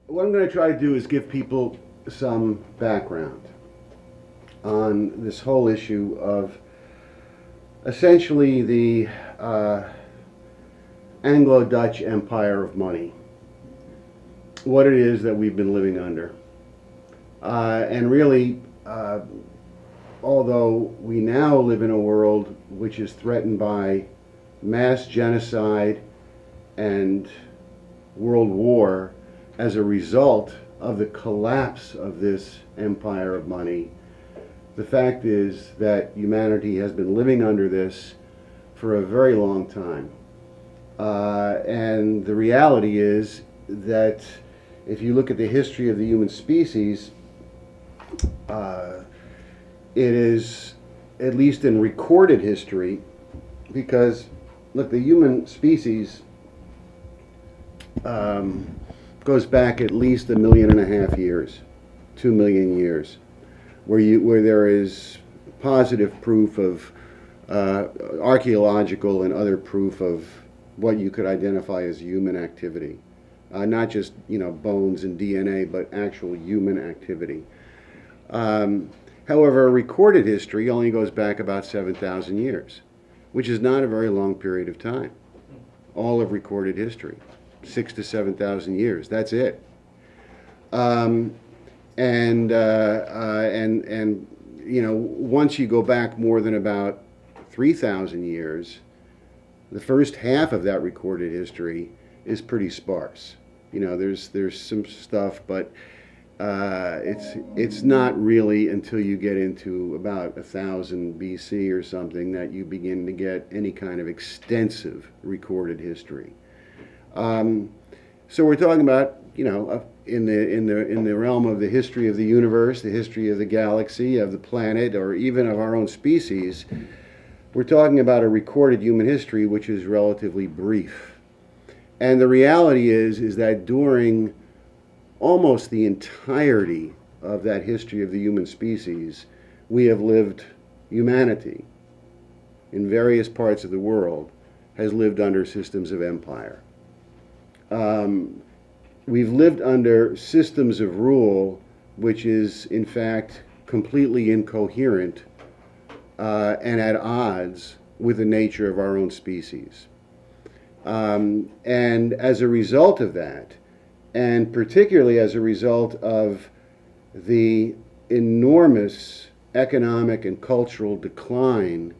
What I'm going to try to do is give people some background on this whole issue of essentially the uh, Anglo-Dutch empire of money, what it is that we've been living under. And really, although we now live in a world which is threatened by mass genocide and world war as a result of the collapse of this empire of money, the fact is that humanity has been living under this for a very long time. And the reality is that if you look at the history of the human species, uh, it is, at least in recorded history, because, look, the human species um, goes back at least 1.5 million years, 2 million years, where there is positive proof of archaeological and other proof of what you could identify as human activity, not just bones and DNA, but actual human activity. However, recorded history only goes back about 7,000 years, which is not a very long period of time. All of recorded history, 6 to 7,000 years. That's it. Um, and once you go back more than about 3,000 years, the first half of that recorded history is pretty sparse. There's some stuff, but it's not really until you get into about 1,000 BC or something that you begin to get any kind of extensive recorded history. So we're talking about, in the realm of the history of the universe, the history of the galaxy, of the planet, or even of our own species. We're talking about a recorded human history which is relatively brief. And the reality is that during almost the entirety of that history of the human species, we have lived, humanity, in various parts of the world, has lived under systems of empire. We've lived under systems of rule which is, in fact, completely incoherent and at odds with the nature of our own species. And as a result of that, and particularly as a result of the enormous economic and cultural decline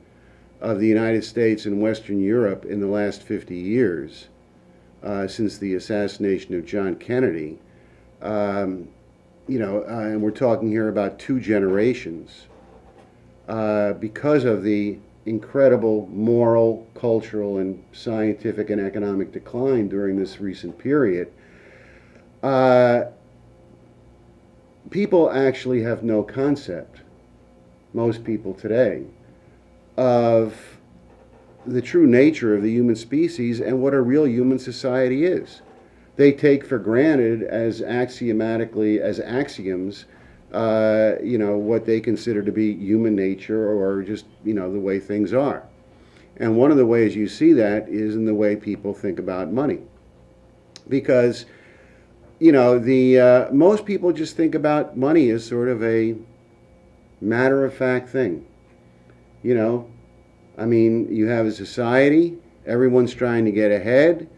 of the United States and Western Europe in the last 50 years, since the assassination of John Kennedy, and we're talking here about 2 generations, because of the incredible moral, cultural, and scientific and economic decline during this recent period, people actually have no concept, most people today, of the true nature of the human species and what a real human society is. They take for granted as axiomatically, as axioms, what they consider to be human nature or just, the way things are. And one of the ways you see that is in the way people think about money. Because, most people just think about money as sort of a matter-of-fact thing. You have a society, everyone's trying to get ahead.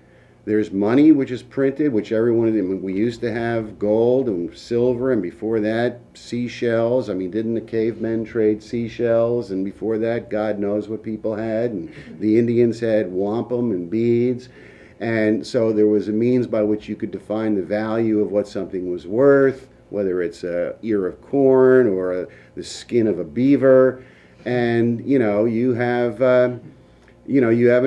There's money which is printed, which we used to have gold and silver, and before that, seashells. Didn't the cavemen trade seashells? And before that, God knows what people had. And the Indians had wampum and beads. And so there was a means by which you could define the value of what something was worth, whether it's an ear of corn or the skin of a beaver. And you have an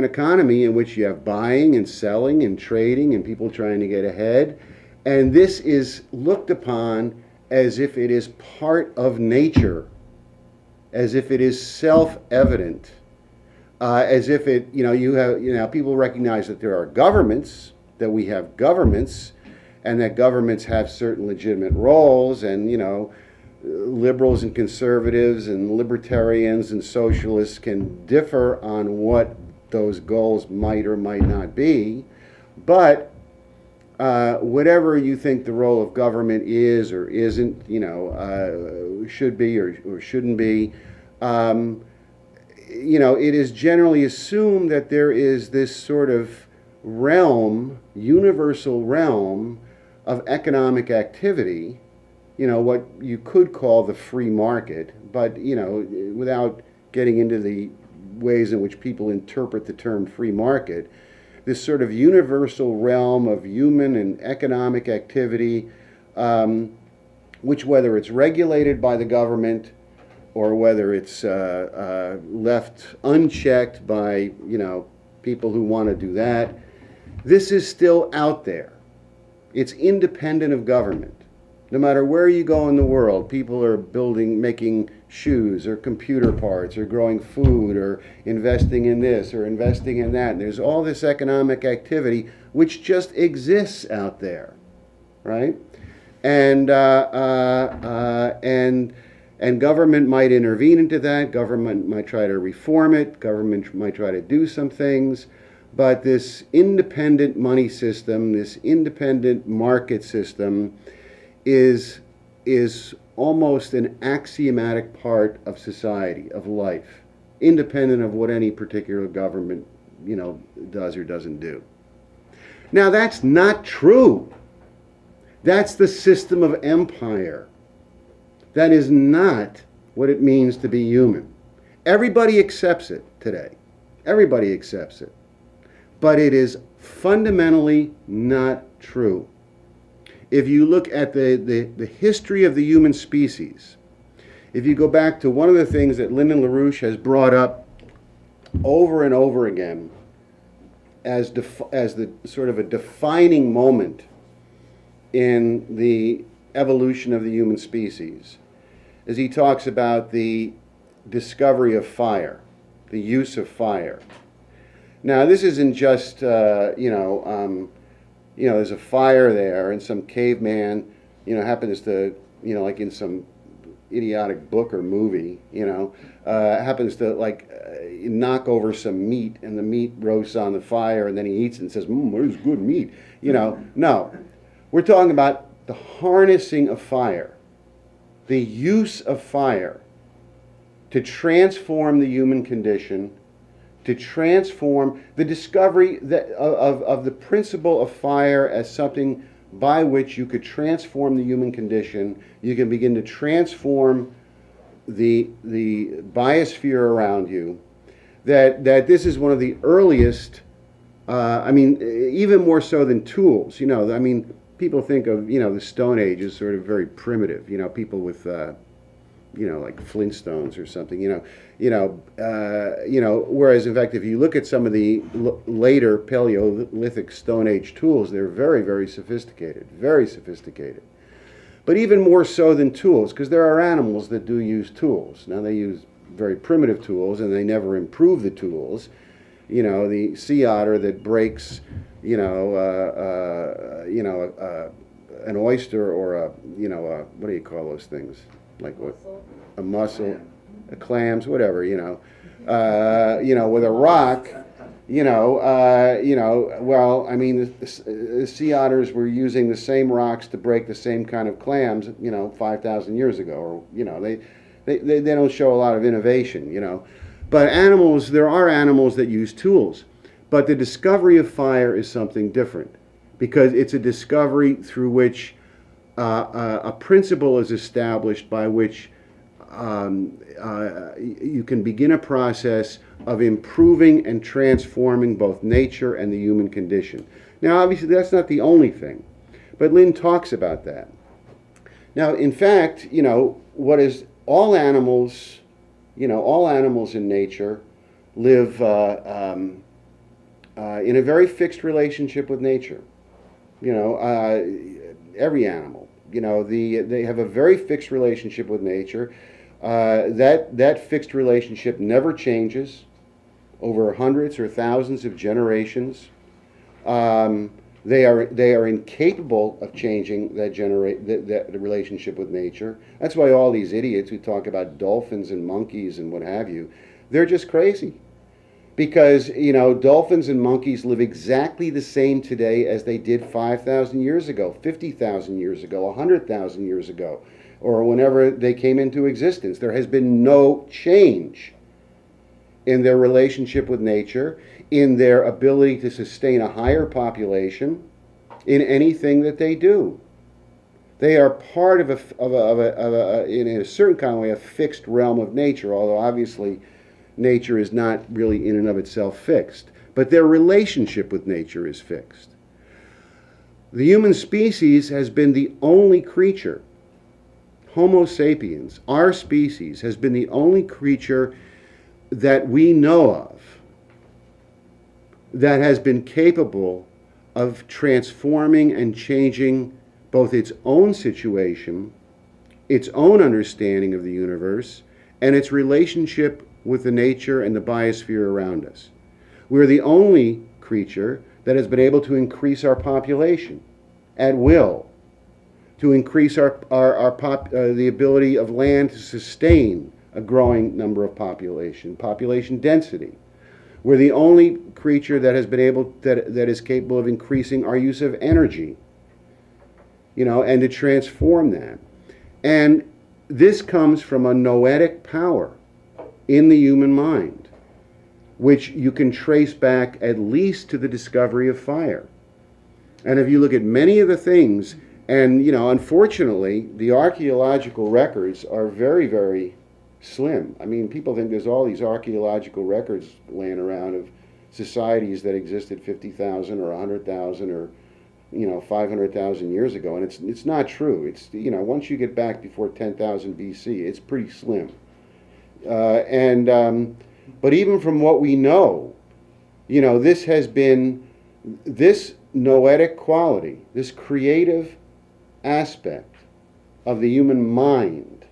economy in which you have buying and selling and trading and people trying to get ahead. And this is looked upon as if it is part of nature, as if it is self-evident, as if it, people recognize that there are governments, that we have governments, and that governments have certain legitimate roles, and, liberals and conservatives and libertarians and socialists can differ on what those goals might or might not be, but whatever you think the role of government is or isn't, should be or shouldn't be, um, it is generally assumed that there is this sort of realm, universal realm of economic activity, what you could call the free market, but, without getting into the ways in which people interpret the term free market, this sort of universal realm of human and economic activity, which, whether it's regulated by the government or whether it's left unchecked by people who want to do that, this is still out there. It's independent of government. No matter where you go in the world, people are making shoes or computer parts or growing food or investing in this or investing in that. And there's all this economic activity which just exists out there, right? And government might intervene into that. Government might try to reform it. Government might try to do some things. But this independent money system, this independent market system, is almost an axiomatic part of society, of life, independent of what any particular government, does or doesn't do. Now, that's not true. That's the system of empire. That is not what it means to be human. Everybody accepts it today. Everybody accepts it. But it is fundamentally not true. If you look at the history of the human species, if you go back to one of the things that Lyndon LaRouche has brought up over and over again as the sort of a defining moment in the evolution of the human species, is he talks about the discovery of fire, the use of fire. Now, this isn't just, there's a fire there and some caveman, happens to, like in some idiotic book or movie, happens to knock over some meat and the meat roasts on the fire and then he eats it and says, there's good meat. No. We're talking about the harnessing of fire, the use of fire to transform the human condition, to transform the discovery of the principle of fire as something by which you could transform the human condition. You can begin to transform the biosphere around you. That this is one of the earliest, even more so than tools. People think of, the Stone Age as sort of very primitive. People with, like Flintstones or something. Whereas in fact, if you look at some of the later Paleolithic Stone Age tools, they're very, very sophisticated, very sophisticated. But even more so than tools, because there are animals that do use tools. Now they use very primitive tools, and they never improve the tools. The sea otter that breaks, an oyster or what do you call those things? Like what? A mussel, a clams, whatever, with a rock, the sea otters were using the same rocks to break the same kind of clams, 5,000 years ago, or, they don't show a lot of innovation, But animals, there are animals that use tools, but the discovery of fire is something different, because it's a discovery through which a principle is established by which you can begin a process of improving and transforming both nature and the human condition. Now, obviously, that's not the only thing, but Lynn talks about that. Now, in fact, what is all animals in nature live in a very fixed relationship with nature. Every animal. They have a very fixed relationship with nature. That fixed relationship never changes over hundreds or thousands of generations. They are incapable of changing that relationship with nature. That's why all these idiots who talk about dolphins and monkeys and what have you, they're just crazy. Because, dolphins and monkeys live exactly the same today as they did 5,000 years ago, 50,000 years ago, 100,000 years ago, or whenever they came into existence. There has been no change in their relationship with nature, in their ability to sustain a higher population, in anything that they do. They are part of in a certain kind of way, a fixed realm of nature, although obviously nature is not really in and of itself fixed. But their relationship with nature is fixed. The human species has been the only creature, Homo sapiens, our species, has been the only creature that we know of that has been capable of transforming and changing both its own situation, its own understanding of the universe, and its relationship with the nature and the biosphere around us. We're the only creature that has been able to increase our population at will, to increase the ability of land to sustain a growing number of population density. We're the only creature that has been able, that is capable of increasing our use of energy, and to transform that. And this comes from a noetic power in the human mind, which you can trace back at least to the discovery of fire. And if you look at many of the things, and unfortunately, the archaeological records are very, very slim. I mean, people think there's all these archaeological records laying around of societies that existed 50,000 or 100,000 or 500,000 years ago, and it's not true. It's once you get back before 10,000 BC, it's pretty slim. But even from what we know, this has been, this noetic quality, this creative aspect of the human mind,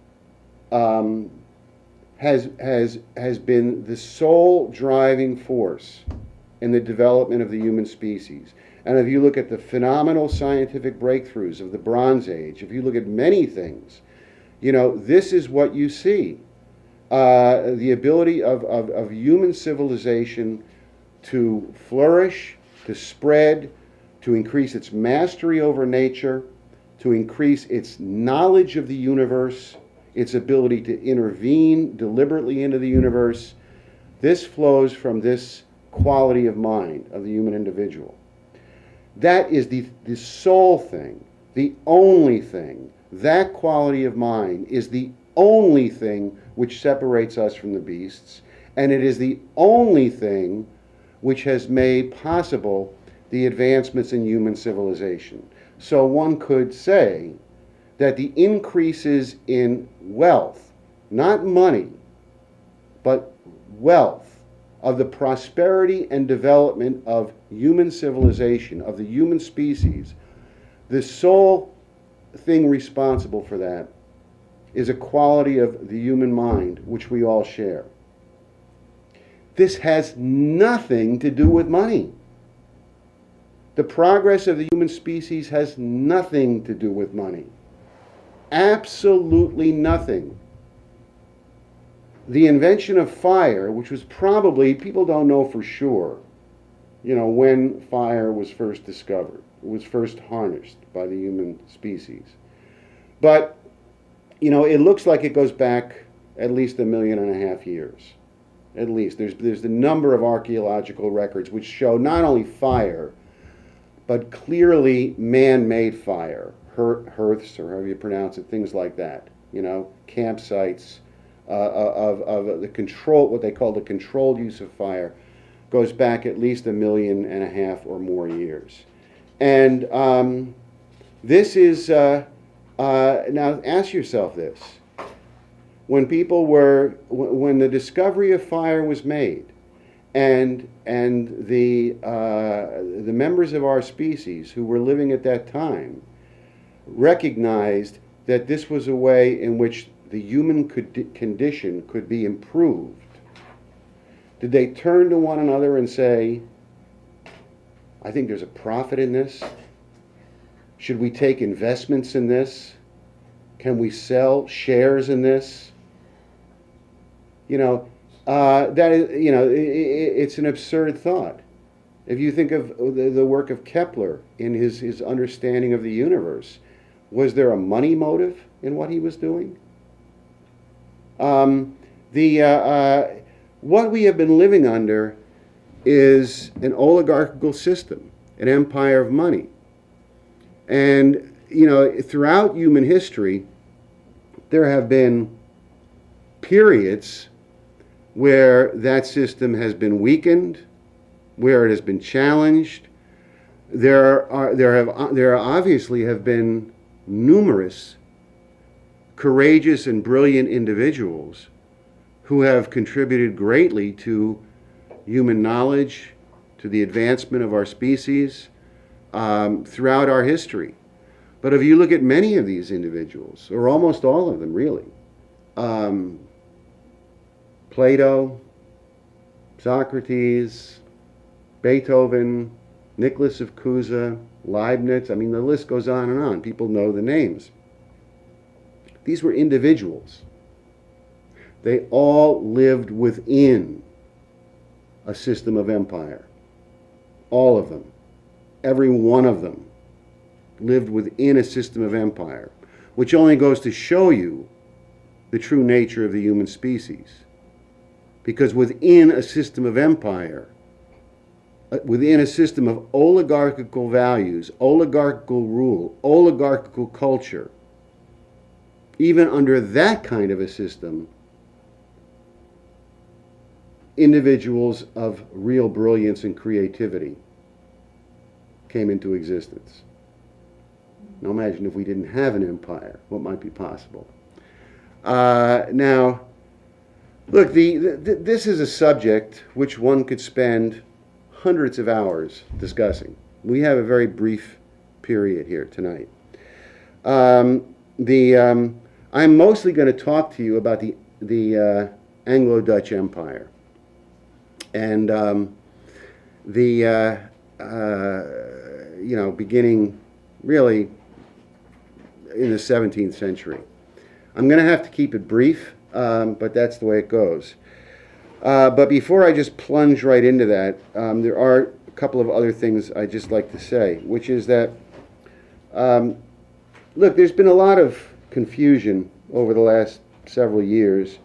has been the sole driving force in the development of the human species. And if you look at the phenomenal scientific breakthroughs of the Bronze Age, if you look at many things, this is what you see. The ability of human civilization to flourish, to spread, to increase its mastery over nature, to increase its knowledge of the universe, its ability to intervene deliberately into the universe. This flows from this quality of mind of the human individual. That is the sole thing, the only thing. That quality of mind is the only thing which separates us from the beasts, and it is the only thing which has made possible the advancements in human civilization. So one could say that the increases in wealth, not money, but wealth, of the prosperity and development of human civilization, of the human species, the sole thing responsible for that is a quality of the human mind which we all share. This has nothing to do with money. The progress of the human species has nothing to do with money. Absolutely nothing. The invention of fire, which was probably, people don't know for sure, when fire was first discovered, was first harnessed by the human species. But, it looks like it goes back at least 1.5 million years. At least. There's a number of archaeological records which show not only fire, but clearly man-made fire, hearths, or however you pronounce it, things like that, campsites, of the control, what they call the controlled use of fire, goes back at least 1.5 million or more years. And this is, now ask yourself this. When the discovery of fire was made, and the members of our species who were living at that time recognized that this was a way in which the human condition could be improved, did they turn to one another and say, I think there's a profit in this? Should we take investments in this? Can we sell shares in this? that is, it's an absurd thought. If you think of the work of Kepler in his understanding of the universe, was there a money motive in what he was doing? The What we have been living under is an oligarchical system, an empire of money. And, throughout human history, there have been periods where that system has been weakened, where it has been challenged. There obviously have been numerous courageous and brilliant individuals who have contributed greatly to human knowledge, to the advancement of our species throughout our history. But if you look at many of these individuals, or almost all of them really, Plato, Socrates, Beethoven, Nicholas of Cusa, Leibniz, the list goes on and on. People know the names. These were individuals. They all lived within a system of empire. All of them. Every one of them lived within a system of empire, which only goes to show you the true nature of the human species. Because within a system of empire, within a system of oligarchical values, oligarchical rule, oligarchical culture, even under that kind of a system, individuals of real brilliance and creativity came into existence. Now imagine if we didn't have an empire, what might be possible? Now, look, this is a subject which one could spend hundreds of hours discussing. We have a very brief period here tonight. I'm mostly going to talk to you about the Anglo-Dutch Empire and beginning really in the 17th century. I'm going to have to keep it brief, but that's the way it goes. But before I just plunge right into that, there are a couple of other things I'd just like to say, which is that, look, there's been a lot of confusion over the last several years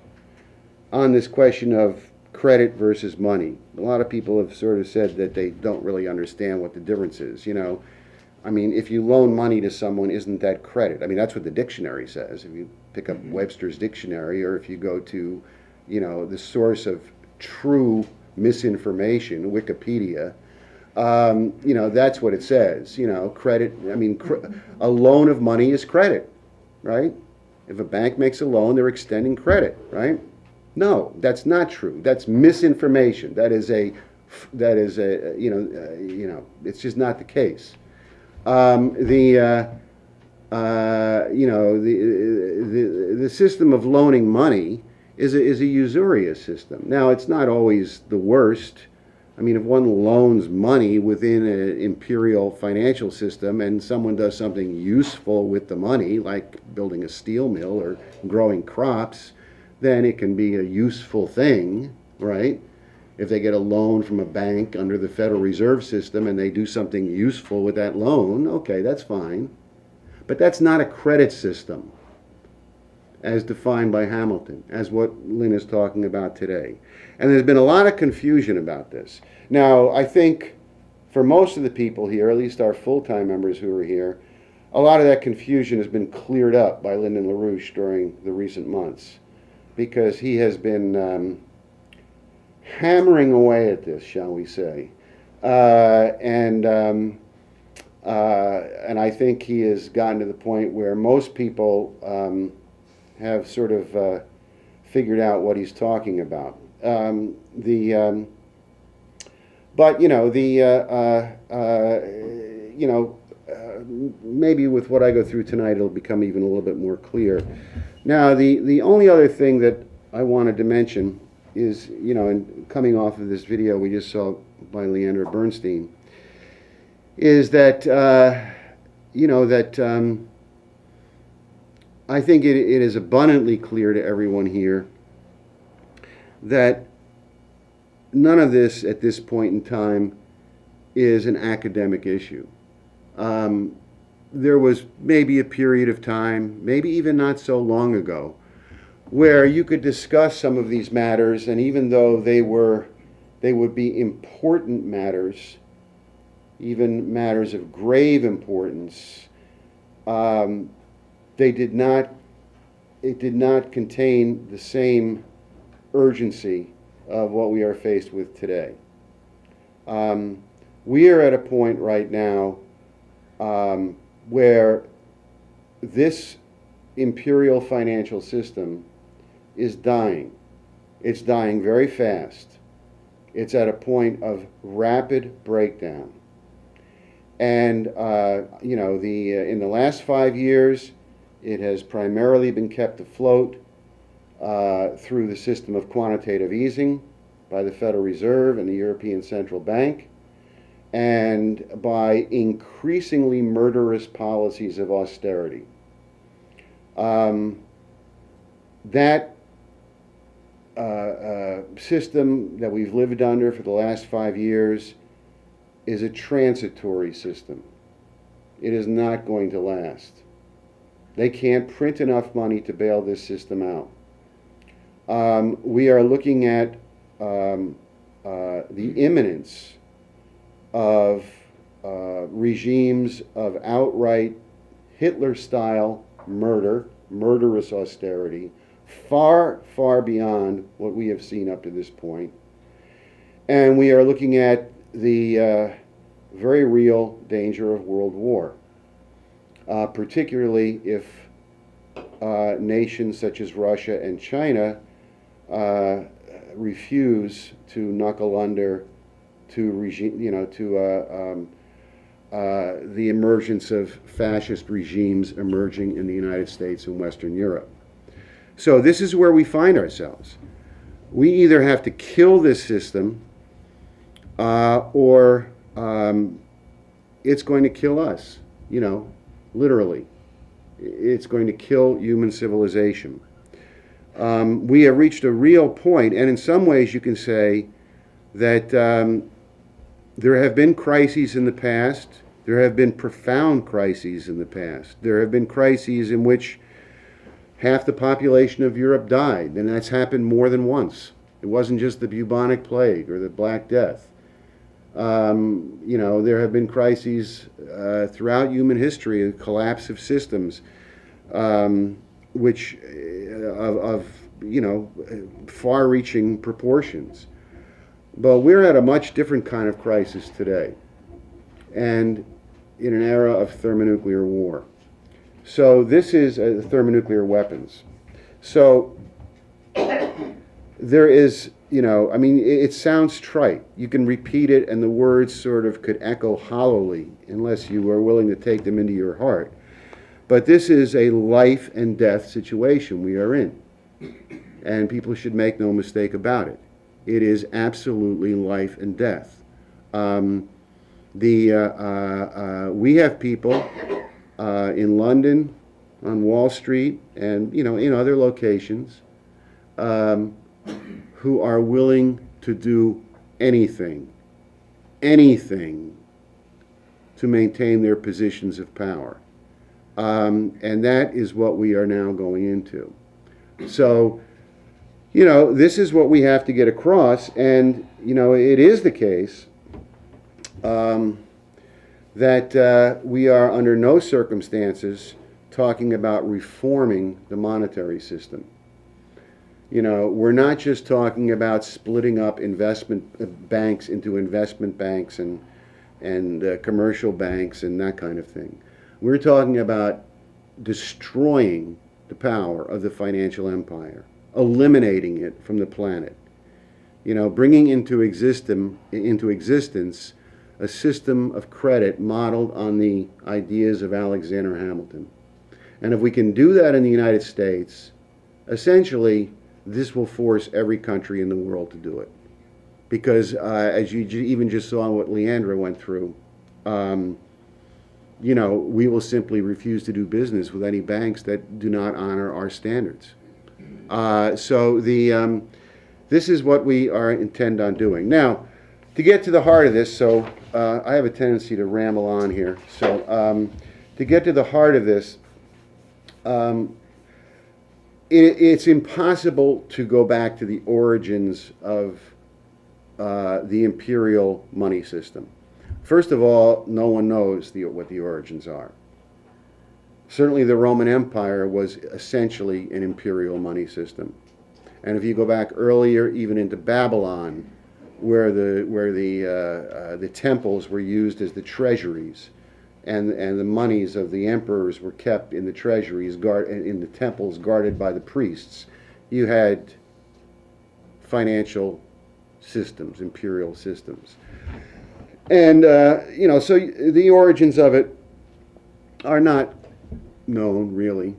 on this question of credit versus money. A lot of people have sort of said that they don't really understand what the difference is. If you loan money to someone, isn't that credit? That's what the dictionary says. If you pick up Webster's dictionary, or if you go to, the source of true misinformation, Wikipedia, that's what it says. Credit, a loan of money is credit, right? If a bank makes a loan, they're extending credit, right? No, that's not true. That's misinformation. It's just not the case. The system of loaning money is a usurious system. Now, it's not always the worst. If one loans money within an imperial financial system and someone does something useful with the money, like building a steel mill or growing crops, then it can be a useful thing, right? If they get a loan from a bank under the Federal Reserve System and they do something useful with that loan, okay, that's fine. But that's not a credit system as defined by Hamilton, as what Lynn is talking about today. And there's been a lot of confusion about this. Now, I think for most of the people here, at least our full-time members who are here, a lot of that confusion has been cleared up by Lyndon LaRouche during the recent months, because he has been hammering away at this, shall we say. And I think he has gotten to the point where most people have sort of figured out what he's talking about. Maybe with what I go through tonight, it'll become even a little bit more clear. Now, the only other thing that I wanted to mention is, and coming off of this video we just saw by Leandra Bernstein, is that, I think it is abundantly clear to everyone here that none of this at this point in time is an academic issue. There was maybe a period of time, maybe even not so long ago, where you could discuss some of these matters, and even though they would be important matters, even matters of grave importance, they did not. It did not contain the same urgency of what we are faced with today. We are at a point right now where this imperial financial system is dying. It's dying very fast. It's at a point of rapid breakdown. And in the last 5 years, it has primarily been kept afloat through the system of quantitative easing by the Federal Reserve and the European Central Bank, and by increasingly murderous policies of austerity. That system that we've lived under for the last 5 years is a transitory system. It is not going to last. They can't print enough money to bail this system out. We are looking at the imminence of regimes of outright Hitler-style murder, murderous austerity, far, far beyond what we have seen up to this point. And we are looking at the very real danger of world war, particularly if nations such as Russia and China refuse to knuckle under to the emergence of fascist regimes emerging in the United States and Western Europe. So this is where we find ourselves. We either have to kill this system or it's going to kill us, literally. It's going to kill human civilization. We have reached a real point, and in some ways you can say that there have been crises in the past. There have been profound crises in the past. There have been crises in which half the population of Europe died, and that's happened more than once. It wasn't just the bubonic plague or the Black Death. There have been crises throughout human history, a collapse of systems, which of far-reaching proportions. But we're at a much different kind of crisis today, and in an era of thermonuclear war. So this is thermonuclear weapons. So there is, it sounds trite. You can repeat it and the words sort of could echo hollowly unless you are willing to take them into your heart. But this is a life and death situation we are in. And people should make no mistake about it. It is absolutely life and death. We have people in London, on Wall Street, and in other locations, who are willing to do anything to maintain their positions of power. And that is what we are now going into. So, this is what we have to get across, and, it is the case that we are under no circumstances talking about reforming the monetary system. We're not just talking about splitting up investment banks into investment banks and commercial banks and that kind of thing. We're talking about destroying the power of the financial empire, eliminating it from the planet, bringing into existence a system of credit modeled on the ideas of Alexander Hamilton. And if we can do that in the United States, essentially this will force every country in the world to do it. Because as you even just saw what Leandra went through, we will simply refuse to do business with any banks that do not honor our standards. So the this is what we are intend on doing. Now, to get to the heart of this, so I have a tendency to ramble on here. So to get to the heart of this, it's impossible to go back to the origins of the imperial money system. First of all, no one knows what the origins are. Certainly the Roman Empire was essentially an imperial money system. And if you go back earlier, even into Babylon, where the temples were used as the treasuries, and the monies of the emperors were kept in the treasuries, in the temples guarded by the priests, you had financial systems, imperial systems. And, so the origins of it are not known, really.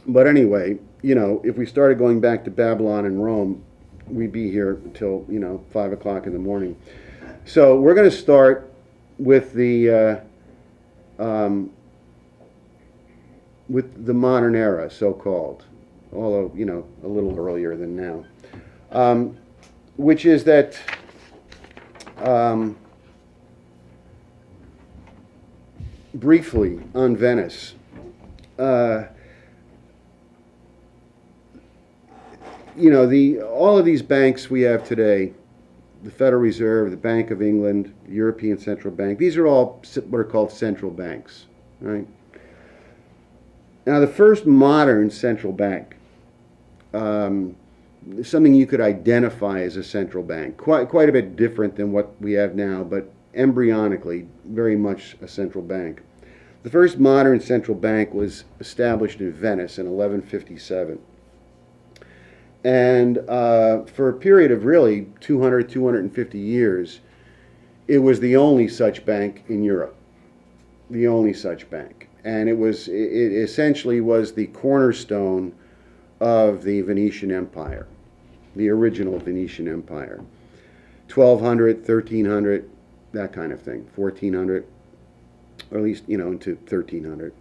But anyway, if we started going back to Babylon and Rome, we'd be here until, 5 o'clock in the morning. So we're going to start with the modern era, so-called, although, a little earlier than now, which is that briefly on Venice, all of these banks we have today, the Federal Reserve, the Bank of England, the European Central Bank, these are all what are called central banks, right? Now, the first modern central bank, something you could identify as a central bank, quite a bit different than what we have now, but embryonically very much a central bank. The first modern central bank was established in Venice in 1157. And for a period of really 250 years, it was the only such bank in Europe, the only such bank. And it essentially was the cornerstone of the Venetian Empire, the original Venetian Empire. 1200, 1300, that kind of thing, 1400, or at least, into 1300.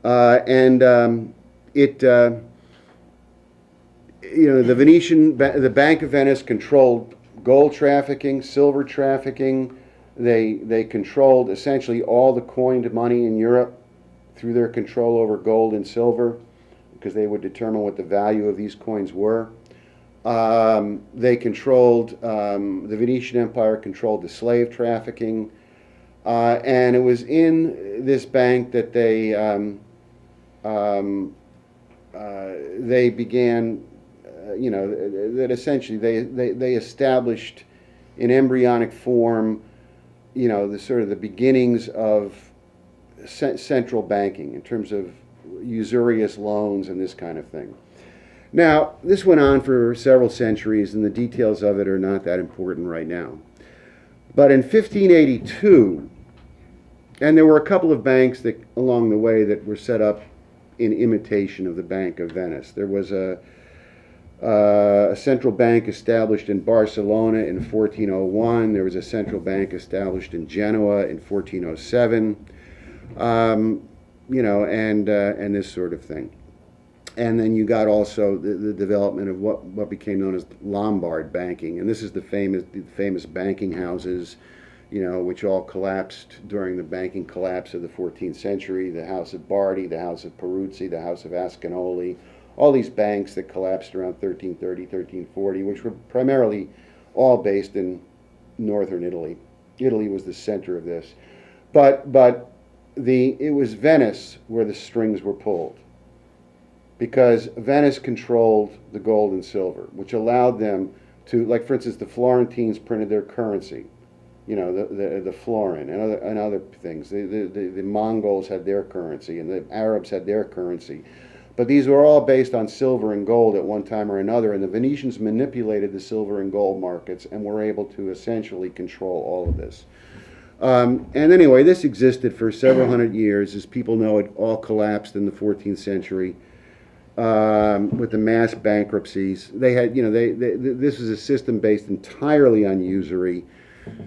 The Bank of Venice controlled gold trafficking, silver trafficking. They controlled essentially all the coined money in Europe through their control over gold and silver, because they would determine what the value of these coins were. They controlled, the Venetian Empire controlled the slave trafficking, and it was in this bank that they began, that essentially they established in embryonic form, the sort of the beginnings of central banking in terms of usurious loans and this kind of thing. Now, this went on for several centuries, and the details of it are not that important right now. But in 1582, and there were a couple of banks that along the way that were set up in imitation of the Bank of Venice. There was a central bank established in Barcelona in 1401. There was a central bank established in Genoa in 1407. And this sort of thing. And then you got also the development of what became known as Lombard banking, and this is the famous banking houses, which all collapsed during the banking collapse of the 14th century. The House of Bardi, the House of Peruzzi, the House of Ascanoli, all these banks that collapsed around 1330, 1340, which were primarily all based in northern Italy. Italy was the center of this, but it was Venice where the strings were pulled, because Venice controlled the gold and silver, which allowed them to, like for instance, the Florentines printed their currency, the florin and other things. The Mongols had their currency, and the Arabs had their currency. But these were all based on silver and gold at one time or another, and the Venetians manipulated the silver and gold markets and were able to essentially control all of this. And anyway, this existed for several hundred years. As people know, it all collapsed in the 14th century with the mass bankruptcies. They had, this was a system based entirely on usury.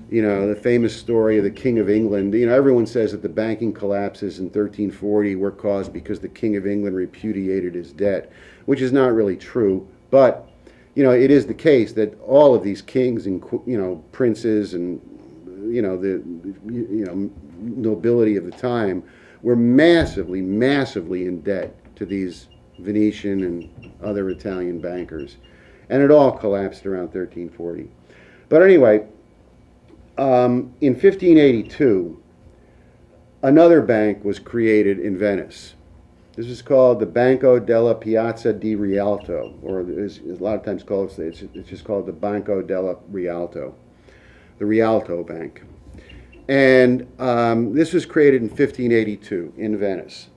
The famous story of the King of England. Everyone says that the banking collapses in 1340 were caused because the King of England repudiated his debt, which is not really true. But it is the case that all of these kings and princes and the nobility of the time were massively, massively in debt to these Venetian and other Italian bankers, and it all collapsed around 1340. But anyway, in 1582, another bank was created in Venice. This is called the Banco della Piazza di Rialto, or is a lot of times called, it's just called the Banco della Rialto, the Rialto Bank. And this was created in 1582 in Venice.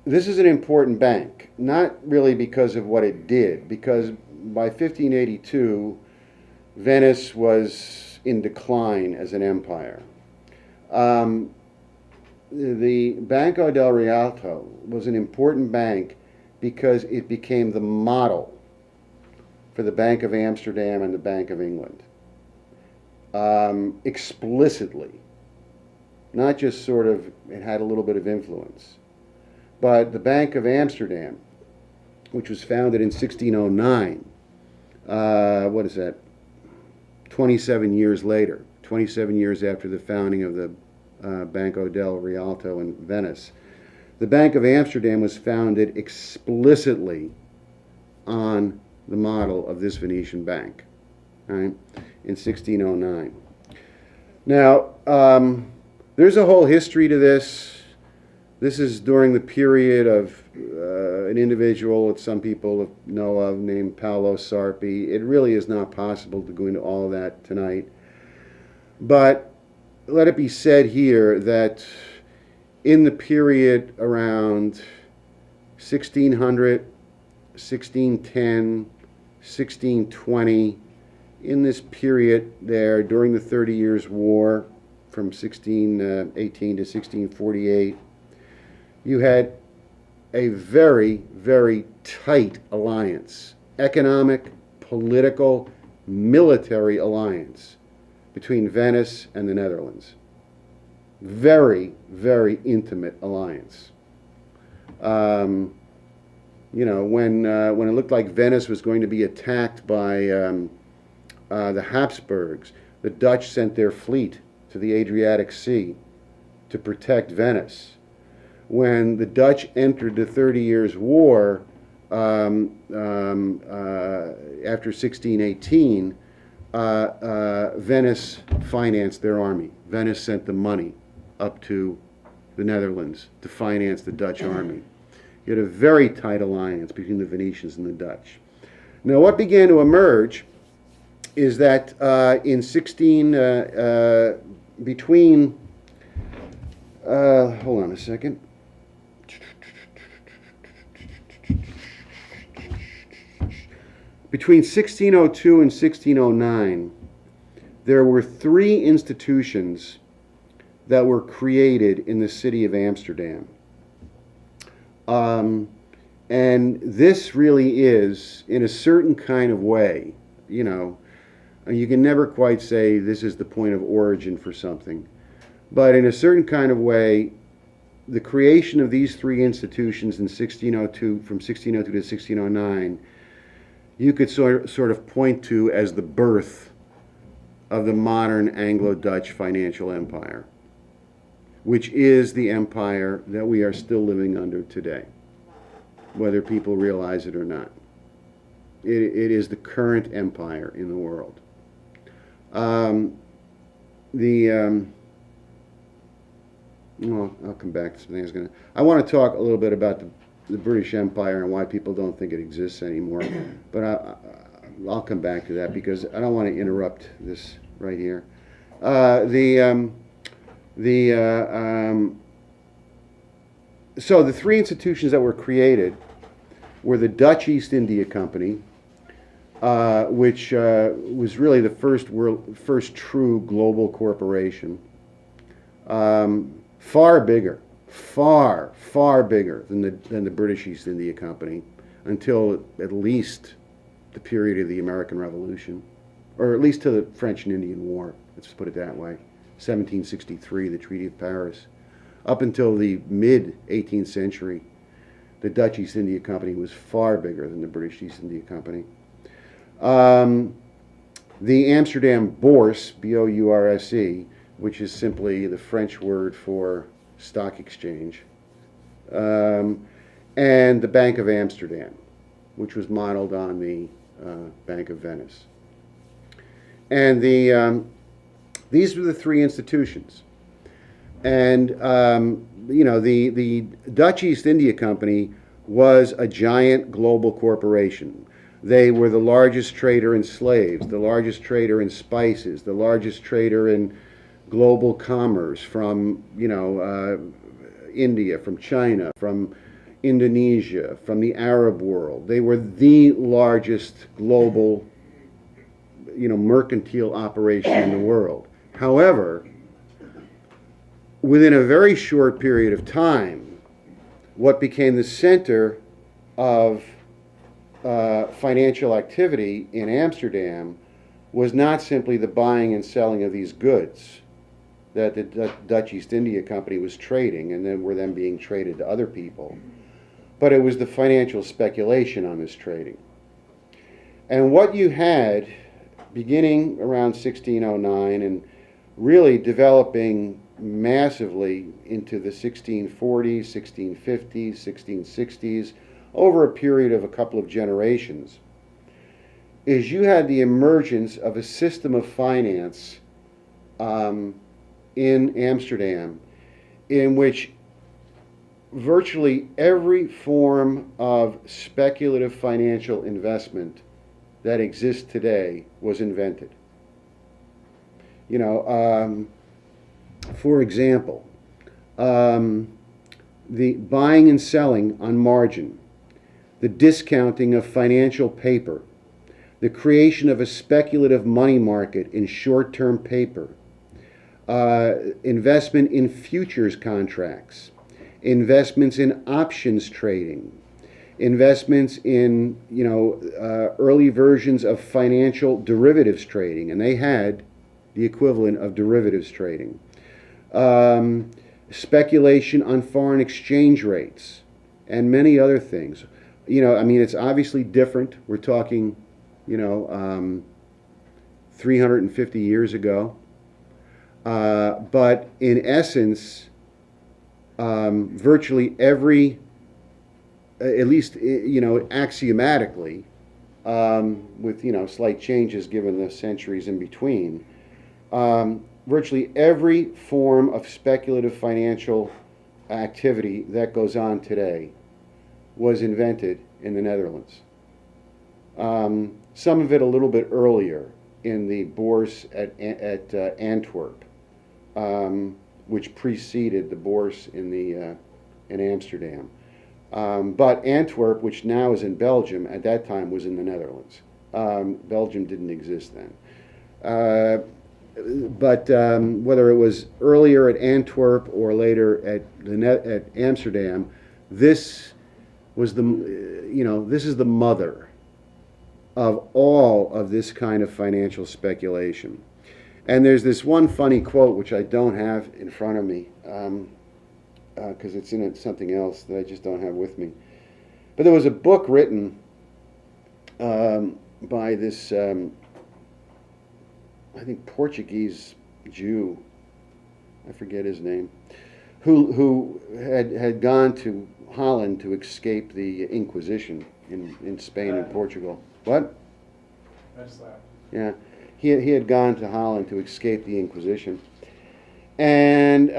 This is an important bank, not really because of what it did, because by 1582, Venice was in decline as an empire. The Banco del Rialto was an important bank because it became the model for the Bank of Amsterdam and the Bank of England. Explicitly. Not just sort of, it had a little bit of influence. But the Bank of Amsterdam, which was founded in 1609, what is that? 27 years later, 27 years after the founding of the Banco del Rialto in Venice. The Bank of Amsterdam was founded explicitly on the model of this Venetian bank, right, in 1609. Now, there's a whole history to this. This is during the period of an individual that some people know of named Paolo Sarpi. It really is not possible to go into all of that tonight. But let it be said here that in the period around 1600, 1610, 1620, in this period there, during the 30 Years' War, from 1618 to 1648, you had a very, very tight alliance, economic, political, military alliance between Venice and the Netherlands. Very, very intimate alliance. When it looked like Venice was going to be attacked by the Habsburgs, the Dutch sent their fleet to the Adriatic Sea to protect Venice. When the Dutch entered the 30 Years' War after 1618, Venice financed their army. Venice sent the money up to the Netherlands to finance the Dutch army. You had a very tight alliance between the Venetians and the Dutch. Now, what began to emerge is that hold on a second. Between 1602 and 1609, there were three institutions that were created in the city of Amsterdam. And this really is, in a certain kind of way, you can never quite say this is the point of origin for something. But in a certain kind of way, the creation of these three institutions in 1602, from 1602 to 1609, you could sort of point to as the birth of the modern Anglo-Dutch financial empire, which is the empire that we are still living under today, whether people realize it or not. It is the current empire in the world. Well, I'll come back to something I want to talk a little bit about the British Empire and why people don't think it exists anymore. But I'll come back to that because I don't want to interrupt this right here. So the three institutions that were created were the Dutch East India Company, which was really the first true global corporation. Far bigger than the British East India Company until at least the period of the American Revolution, or at least to the French and Indian War, let's put it that way, 1763, the Treaty of Paris. Up until the mid-18th century, the Dutch East India Company was far bigger than the British East India Company. The Amsterdam Bourse, Bourse, which is simply the French word for stock exchange, and the Bank of Amsterdam, which was modeled on the Bank of Venice. And these were the three institutions. And the Dutch East India Company was a giant global corporation. They were the largest trader in slaves, the largest trader in spices, the largest trader in global commerce from, India, from China, from Indonesia, from the Arab world. They were the largest global, mercantile operation in the world. However, within a very short period of time, what became the center of financial activity in Amsterdam was not simply the buying and selling of these goods that the Dutch East India Company was trading and then were then being traded to other people, but it was the financial speculation on this trading. And what you had beginning around 1609 and really developing massively into the 1640s, 1650s, 1660s, over a period of a couple of generations, is you had the emergence of a system of finance in Amsterdam in which virtually every form of speculative financial investment that exists today was invented. For example, the buying and selling on margin, the discounting of financial paper, the creation of a speculative money market in short-term paper, investment in futures contracts, investments in options trading, investments in early versions of financial derivatives trading, and they had the equivalent of derivatives trading. Speculation on foreign exchange rates, and many other things. It's obviously different. We're talking, 350 years ago. But in essence, virtually every, at least, axiomatically, with, slight changes given the centuries in between, virtually every form of speculative financial activity that goes on today was invented in the Netherlands. Some of it a little bit earlier in the Bourse at Antwerp, which preceded the Bourse in Amsterdam. But Antwerp, which now is in Belgium, at that time was in the Netherlands. Belgium didn't exist then. But whether it was earlier at Antwerp or later at Amsterdam, this was this is the mother of all of this kind of financial speculation. And there's this one funny quote which I don't have in front of me because it's in something else that I just don't have with me. But there was a book written by this I think Portuguese Jew, I forget his name, who had gone to Holland to escape the Inquisition in Spain and Portugal. What? Yeah, he had gone to Holland to escape the Inquisition, and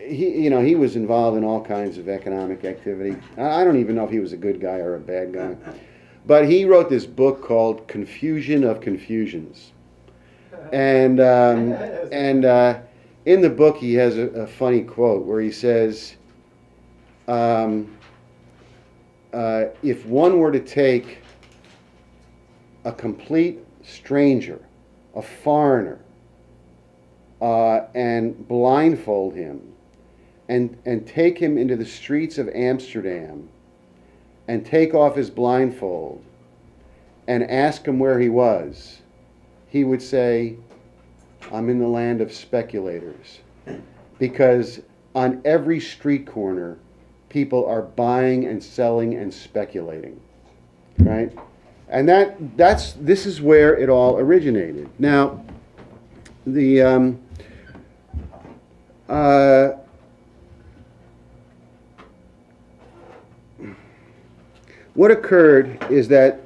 he was involved in all kinds of economic activity. I don't even know if he was a good guy or a bad guy, but he wrote this book called Confusion of Confusions. And in the book he has a funny quote where he says, if one were to take a complete stranger, a foreigner, and blindfold him and take him into the streets of Amsterdam and take off his blindfold and ask him where he was, he would say, I'm in the land of speculators. Because on every street corner, people are buying and selling and speculating, right? And this is where it all originated. Now, the what occurred is that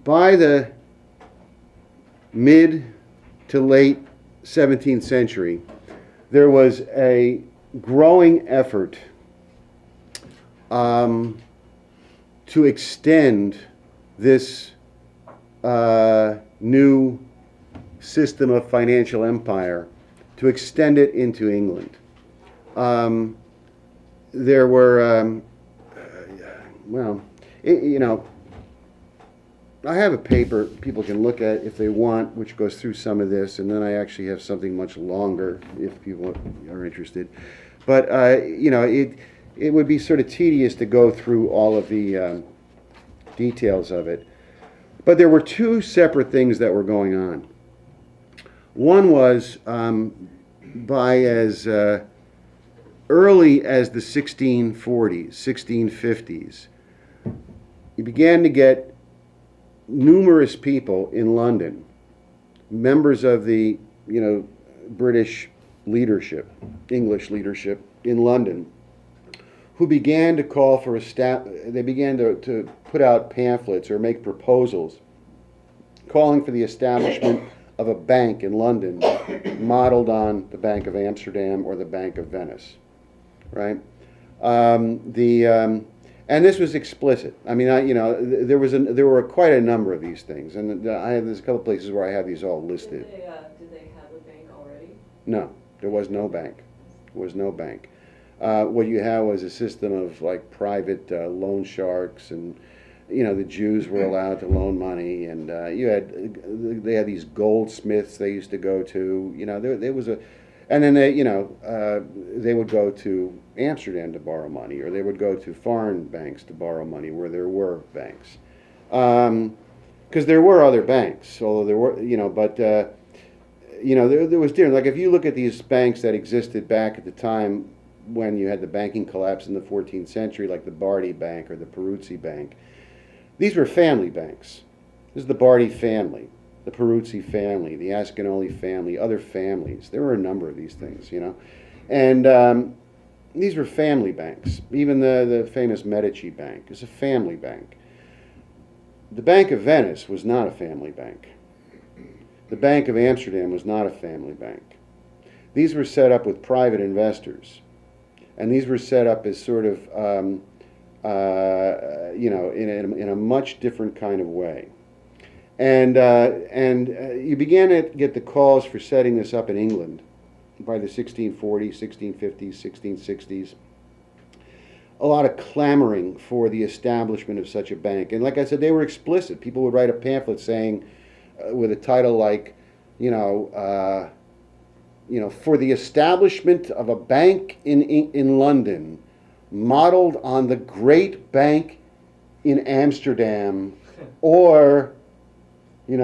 by the mid to late 17th century, there was a growing effort to extend this new system of financial empire, to extend it into England. There were, I have a paper people can look at if they want, which goes through some of this, and then I actually have something much longer if people are interested. But it would be sort of tedious to go through all of the details of it. But there were two separate things that were going on. One was by as early as the 1640s, 1650s, you began to get numerous people in London, members of the British leadership, English leadership in London, who began to call for they began to put out pamphlets or make proposals calling for the establishment of a bank in London modeled on the Bank of Amsterdam or the Bank of Venice, right? And this was explicit. I mean, there were quite a number of these things, and there's a couple places where I have these all listed. Did they have a bank already? No, there was no bank. There was no bank. What you had was a system of like private loan sharks, and the Jews were allowed to loan money, and they had these goldsmiths they used to go to. There was a. And then they would go to Amsterdam to borrow money, or they would go to foreign banks to borrow money where there were banks, because there were other banks. Although there were, but there was different. Like if you look at these banks that existed back at the time when you had the banking collapse in the 14th century, like the Bardi Bank or the Peruzzi Bank, these were family banks. This is the Bardi family, the Peruzzi family, the Ascanoli family, other families. There were a number of these things, and these were family banks. Even the famous Medici Bank is a family bank. The Bank of Venice was not a family bank. The Bank of Amsterdam was not a family bank. These were set up with private investors, and these were set up as sort of, in a much different kind of way. And you began to get the calls for setting this up in England by the 1640s, 1650s, 1660s. A lot of clamoring for the establishment of such a bank. And like I said, they were explicit. People would write a pamphlet saying, with a title like, for the establishment of a bank in London, modeled on the great bank in Amsterdam, or the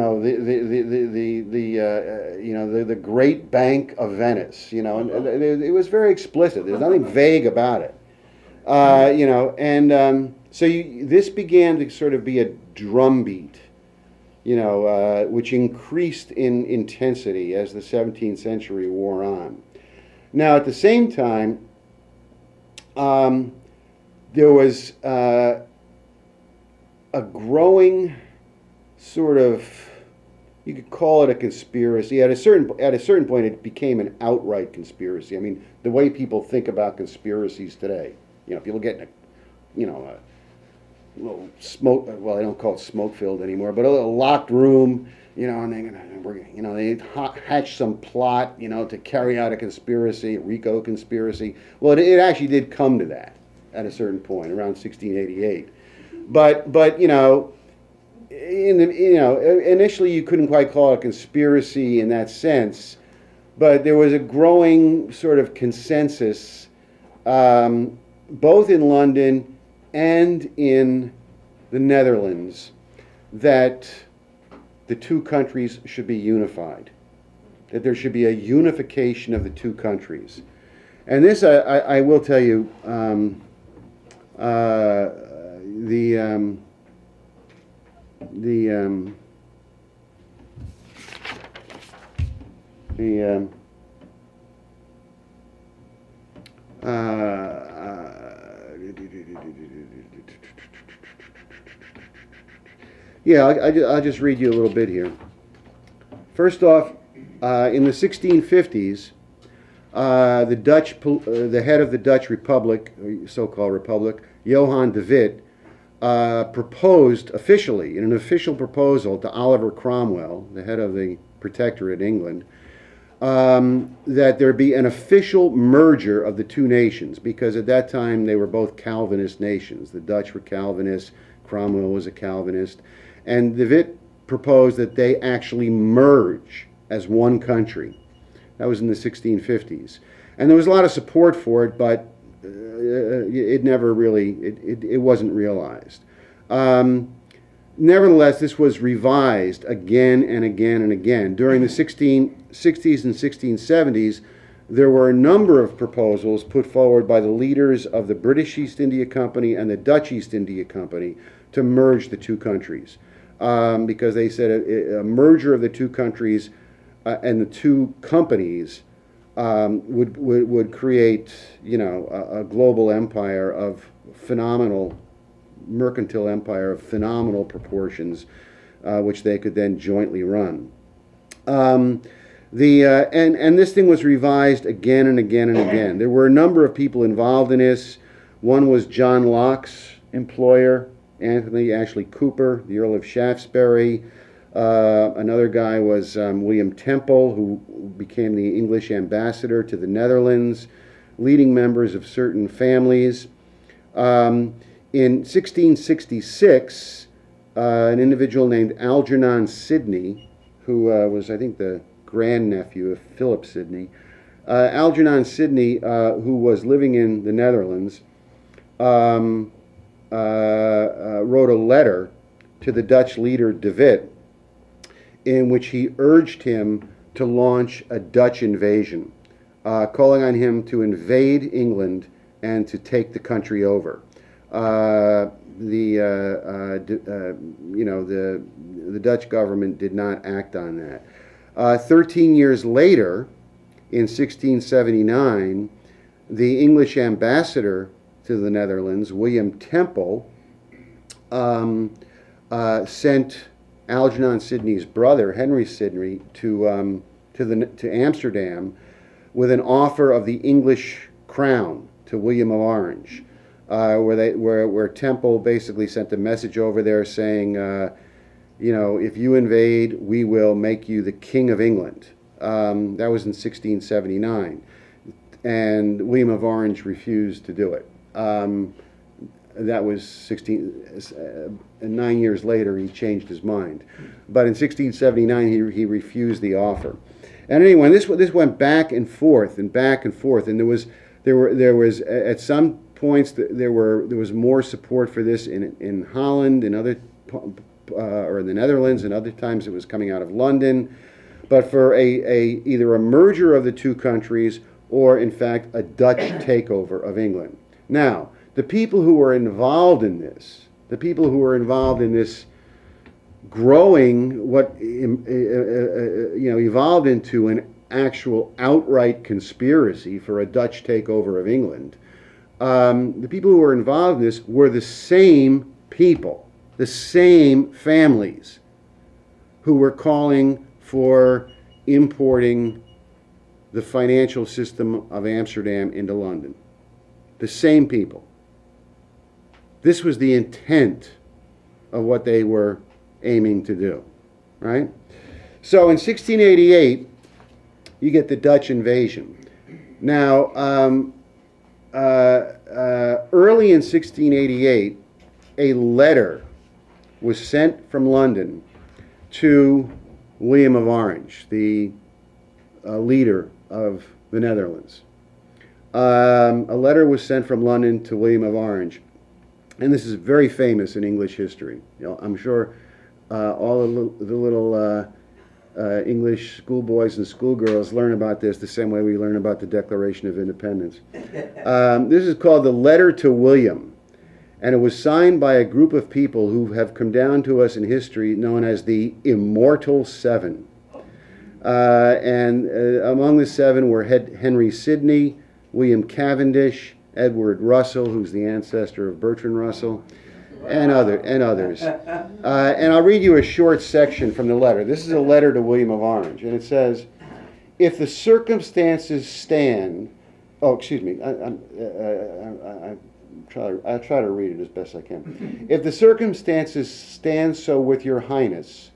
great bank of Venice. And it was very explicit. There's nothing vague about it. So this began to sort of be a drumbeat, which increased in intensity as the 17th century wore on. Now, at the same time, there was a growing sort of, you could call it a conspiracy. At a certain point, it became an outright conspiracy. I mean, the way people think about conspiracies today, people get in a little smoke. Well, they don't call it smoke-filled anymore, but a little locked room, and they hatch some plot, to carry out a conspiracy, a RICO conspiracy. Well, it actually did come to that at a certain point, around 1688. But initially you couldn't quite call it a conspiracy in that sense, but there was a growing sort of consensus, both in London and in the Netherlands, that the two countries should be unified, that there should be a unification of the two countries. And this, I will tell you, the yeah, I'll just read you a little bit here. First off, in the 1650s, the head of the Dutch Republic, so-called Republic, Johan de Witt, proposed officially, in an official proposal to Oliver Cromwell, the head of the Protectorate England, that there be an official merger of the two nations, because at that time they were both Calvinist nations. The Dutch were Calvinists, Cromwell was a Calvinist, and de Witt proposed that they actually merge as one country. That was in the 1650s. And there was a lot of support for it, but it never really, it wasn't realized. Nevertheless, this was revised again and again and again. During the 1660s and 1670s, there were a number of proposals put forward by the leaders of the British East India Company and the Dutch East India Company to merge the two countries. Because they said a merger of the two countries and the two companies would create, a global empire of phenomenal, mercantile empire of phenomenal proportions, which they could then jointly run. And this thing was revised again and again and again. There were a number of people involved in this. One was John Locke's employer, Anthony Ashley Cooper, the Earl of Shaftesbury. Another guy was William Temple, who became the English ambassador to the Netherlands, leading members of certain families. In 1666, an individual named Algernon Sidney, who was, I think, the grandnephew of Philip Sidney, Algernon Sidney, who was living in the Netherlands, wrote a letter to the Dutch leader de Witt, in which he urged him to launch a Dutch invasion, calling on him to invade England and to take the country over. The Dutch government did not act on that. 13 years later, in 1679, the English ambassador to the Netherlands, William Temple, sent Algernon Sidney's brother, Henry Sidney, to Amsterdam with an offer of the English crown to William of Orange, where Temple basically sent a message over there saying, if you invade, we will make you the King of England. That was in 1679, and William of Orange refused to do it. That was 9 years later, he changed his mind. But in 1679, he refused the offer. And anyway, this went back and forth and back and forth. And there was at some points there was more support for this in Holland and other or in the Netherlands, and other times it was coming out of London. But for either a merger of the two countries or in fact a Dutch takeover of England. Now, the people who were involved in this, growing what evolved into an actual outright conspiracy for a Dutch takeover of England, the people who were involved in this were the same people, the same families who were calling for importing the financial system of Amsterdam into London. The same people. This was the intent of what they were aiming to do, right? So in 1688, you get the Dutch invasion. Now, early in 1688, a letter was sent from London to William of Orange, the leader of the Netherlands. A letter was sent from London to William of Orange. And this is very famous in English history. I'm sure all the little English schoolboys and schoolgirls learn about this the same way we learn about the Declaration of Independence. This is called the Letter to William. And it was signed by a group of people who have come down to us in history known as the Immortal Seven. And among the seven were Henry Sidney, William Cavendish, Edward Russell, who's the ancestor of Bertrand Russell, and others. And I'll read you a short section from the letter. This is a letter to William of Orange, and it says, "If the circumstances stand," oh, excuse me, I'll try to read it as best I can. "If the circumstances stand so with your highness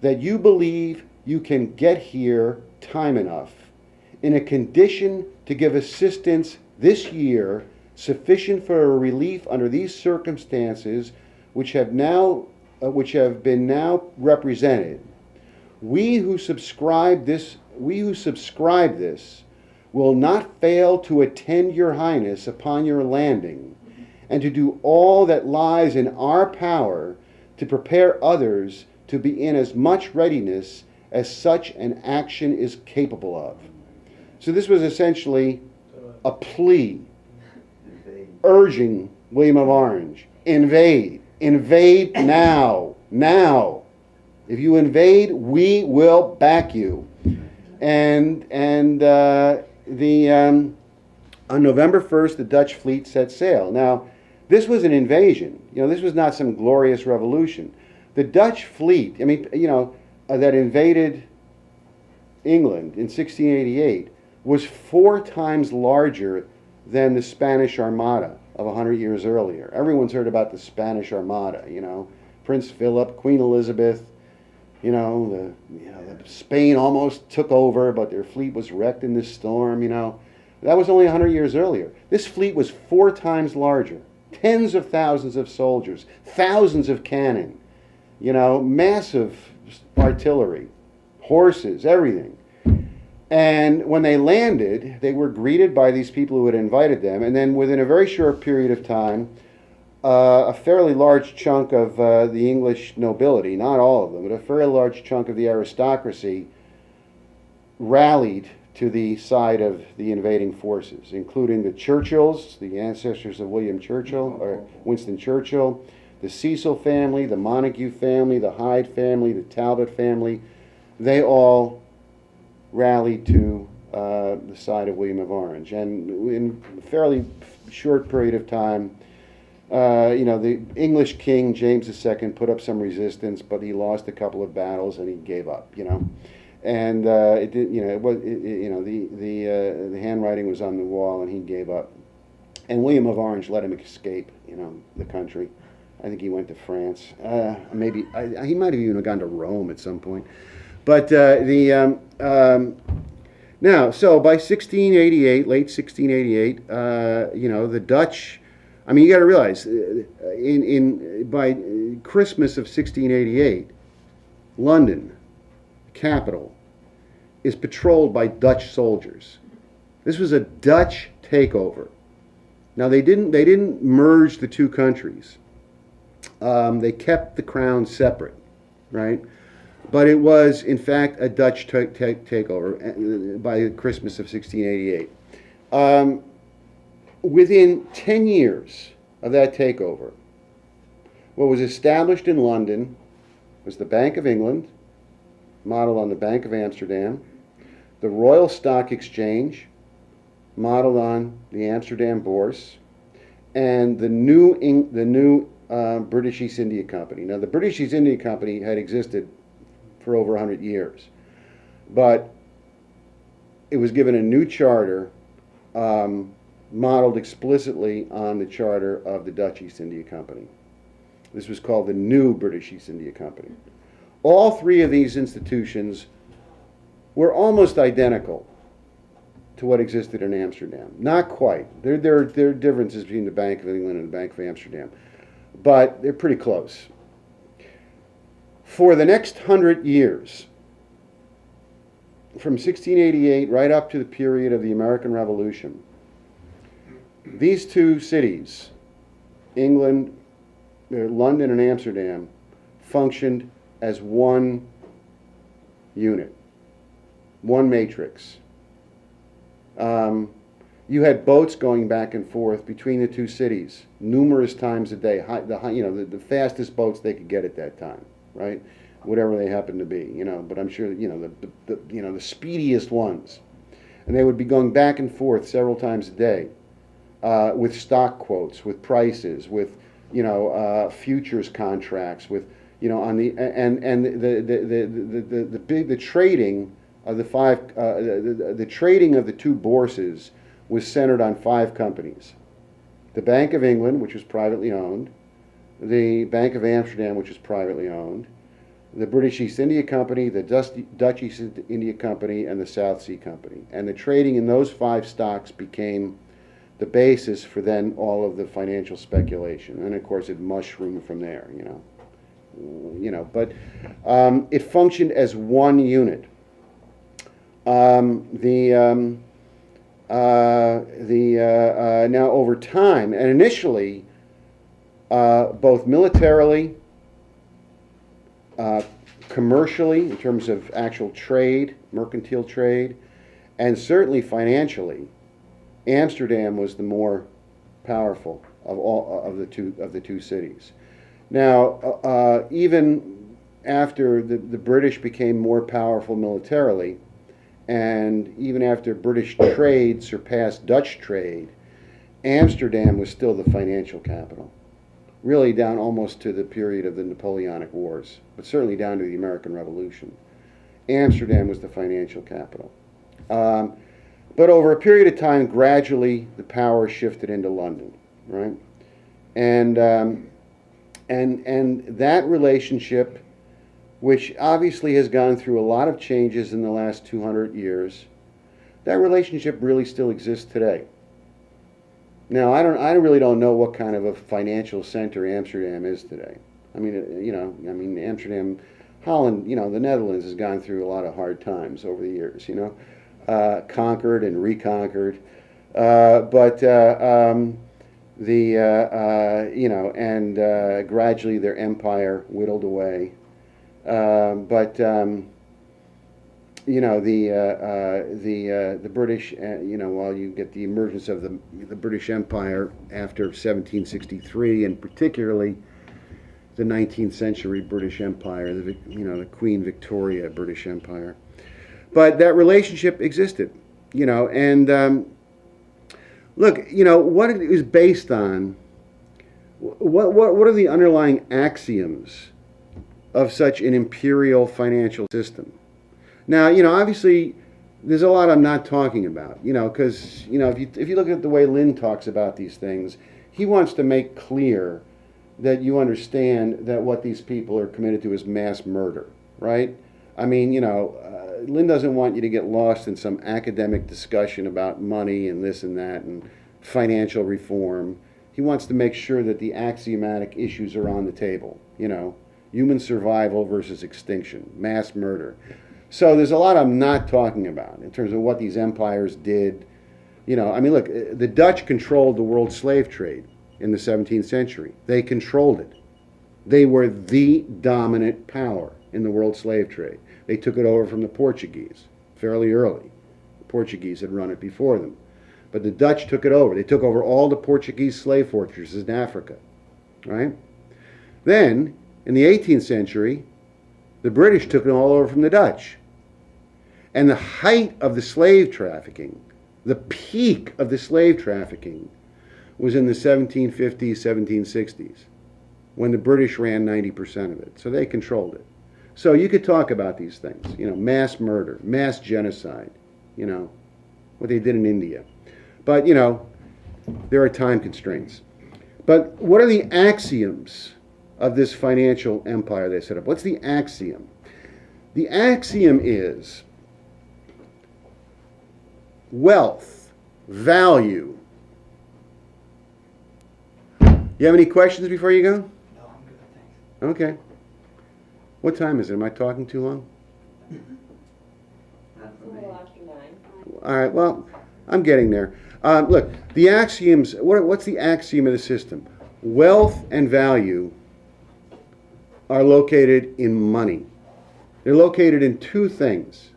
that you believe you can get here time enough, in a condition to give assistance this year sufficient for a relief under these circumstances which have been now represented, we who subscribe this will not fail to attend your highness upon your landing, and to do all that lies in our power to prepare others to be in as much readiness as such an action is capable of." So this was essentially a plea urging William of Orange, invade now. If you invade, we will back you. And on November 1st, the Dutch fleet set sail. Now, this was an invasion. This was not some glorious revolution. The Dutch fleet, that invaded England in 1688 was 4 times larger than the Spanish Armada of 100 years earlier. Everyone's heard about the Spanish Armada, Prince Philip, Queen Elizabeth, Spain almost took over, but their fleet was wrecked in this storm, That was only 100 years earlier. This fleet was 4 times larger. Tens of thousands of soldiers, thousands of cannon, massive artillery, horses, everything. And when they landed, they were greeted by these people who had invited them, and then within a very short period of time, a fairly large chunk of the English nobility, not all of them, but a fairly large chunk of the aristocracy rallied to the side of the invading forces, including the Churchills, the ancestors of William Churchill, or Winston Churchill, the Cecil family, the Montague family, the Hyde family, the Talbot family. They all rallied to the side of William of Orange. And in a fairly short period of time, the English king, James II, put up some resistance, but he lost a couple of battles and he gave up, And it did, the handwriting was on the wall and he gave up. And William of Orange let him escape, the country. I think he went to France. Maybe he might have even gone to Rome at some point. But now, so by 1688, late 1688, the Dutch. You got to realize, by Christmas of 1688, London, capital, is patrolled by Dutch soldiers. This was a Dutch takeover. Now they didn't merge the two countries. They kept the crown separate, right? But it was, in fact, a Dutch takeover by Christmas of 1688. Within 10 years of that takeover, what was established in London was the Bank of England, modeled on the Bank of Amsterdam, the Royal Stock Exchange, modeled on the Amsterdam Bourse, and the new British East India Company. Now, the British East India Company had existed for over 100 years, but it was given a new charter modeled explicitly on the charter of the Dutch East India Company. This was called the new British East India Company. All 3 of these institutions were almost identical to what existed in Amsterdam. Not quite. There are differences between the Bank of England and the Bank of Amsterdam, but they're pretty close. For the next 100 years, from 1688 right up to the period of the American Revolution, these 2 cities, London and Amsterdam, functioned as one unit, one matrix. You had boats going back and forth between the two cities numerous times a day. The fastest boats they could get at that time, right? Whatever they happened to be, But I'm sure the speediest ones, and they would be going back and forth several times a day, with stock quotes, with prices, with futures contracts, with on the and the trading of the trading of the two bourses was centered on five companies: the Bank of England, which was privately owned; the Bank of Amsterdam, which was privately owned; the British East India Company, the Dutch East India Company, and the South Sea Company. And the trading in those five stocks became the basis for then all of the financial speculation. And of course, it mushroomed from there. But it functioned as one unit. Now over time, and initially, both militarily, commercially, in terms of actual trade, mercantile trade, and certainly financially, Amsterdam was the more powerful of all of the two cities. Now, even after the British became more powerful militarily, and even after British trade surpassed Dutch trade, Amsterdam was still the financial capital, really down almost to the period of the Napoleonic Wars, but certainly down to the American Revolution. Amsterdam was the financial capital. But over a period of time, gradually, the power shifted into London, right? And that relationship, which obviously has gone through a lot of changes in the last 200 years, that relationship really still exists today. Now, I really don't know what kind of a financial center Amsterdam is today. I mean, Amsterdam, Holland, the Netherlands has gone through a lot of hard times over the years, conquered and reconquered, gradually their empire whittled away. The British, while you get the emergence of the British Empire after 1763, and particularly the 19th century British Empire, the Queen Victoria British Empire. But that relationship existed, and look, what it is based on. What are the underlying axioms of such an imperial financial system? Now, obviously, there's a lot I'm not talking about, because, if you look at the way Lynn talks about these things, he wants to make clear that you understand that what these people are committed to is mass murder, right? I mean, Lynn doesn't want you to get lost in some academic discussion about money and this and that and financial reform. He wants to make sure that the axiomatic issues are on the table, human survival versus extinction, mass murder. So there's a lot I'm not talking about in terms of what these empires did. Look, the Dutch controlled the world slave trade in the 17th century. They controlled it. They were the dominant power in the world slave trade. They took it over from the Portuguese fairly early. The Portuguese had run it before them. But the Dutch took it over. They took over all the Portuguese slave fortresses in Africa, right? Then, in the 18th century, the British took it all over from the Dutch. And the height of the slave trafficking, the peak of the slave trafficking, was in the 1750s, 1760s, when the British ran 90% of it. So they controlled it. So you could talk about these things, mass murder, mass genocide, what they did in India. But, there are time constraints. But what are the axioms of this financial empire they set up? What's the axiom? The axiom is wealth, value. You have any questions before you go? No, I'm good, thanks. Okay. What time is it? Am I talking too long? It's a little after 9. All right, well, I'm getting there. Look, the axioms, what's the axiom of the system? Wealth and value are located in money. They're located in two things,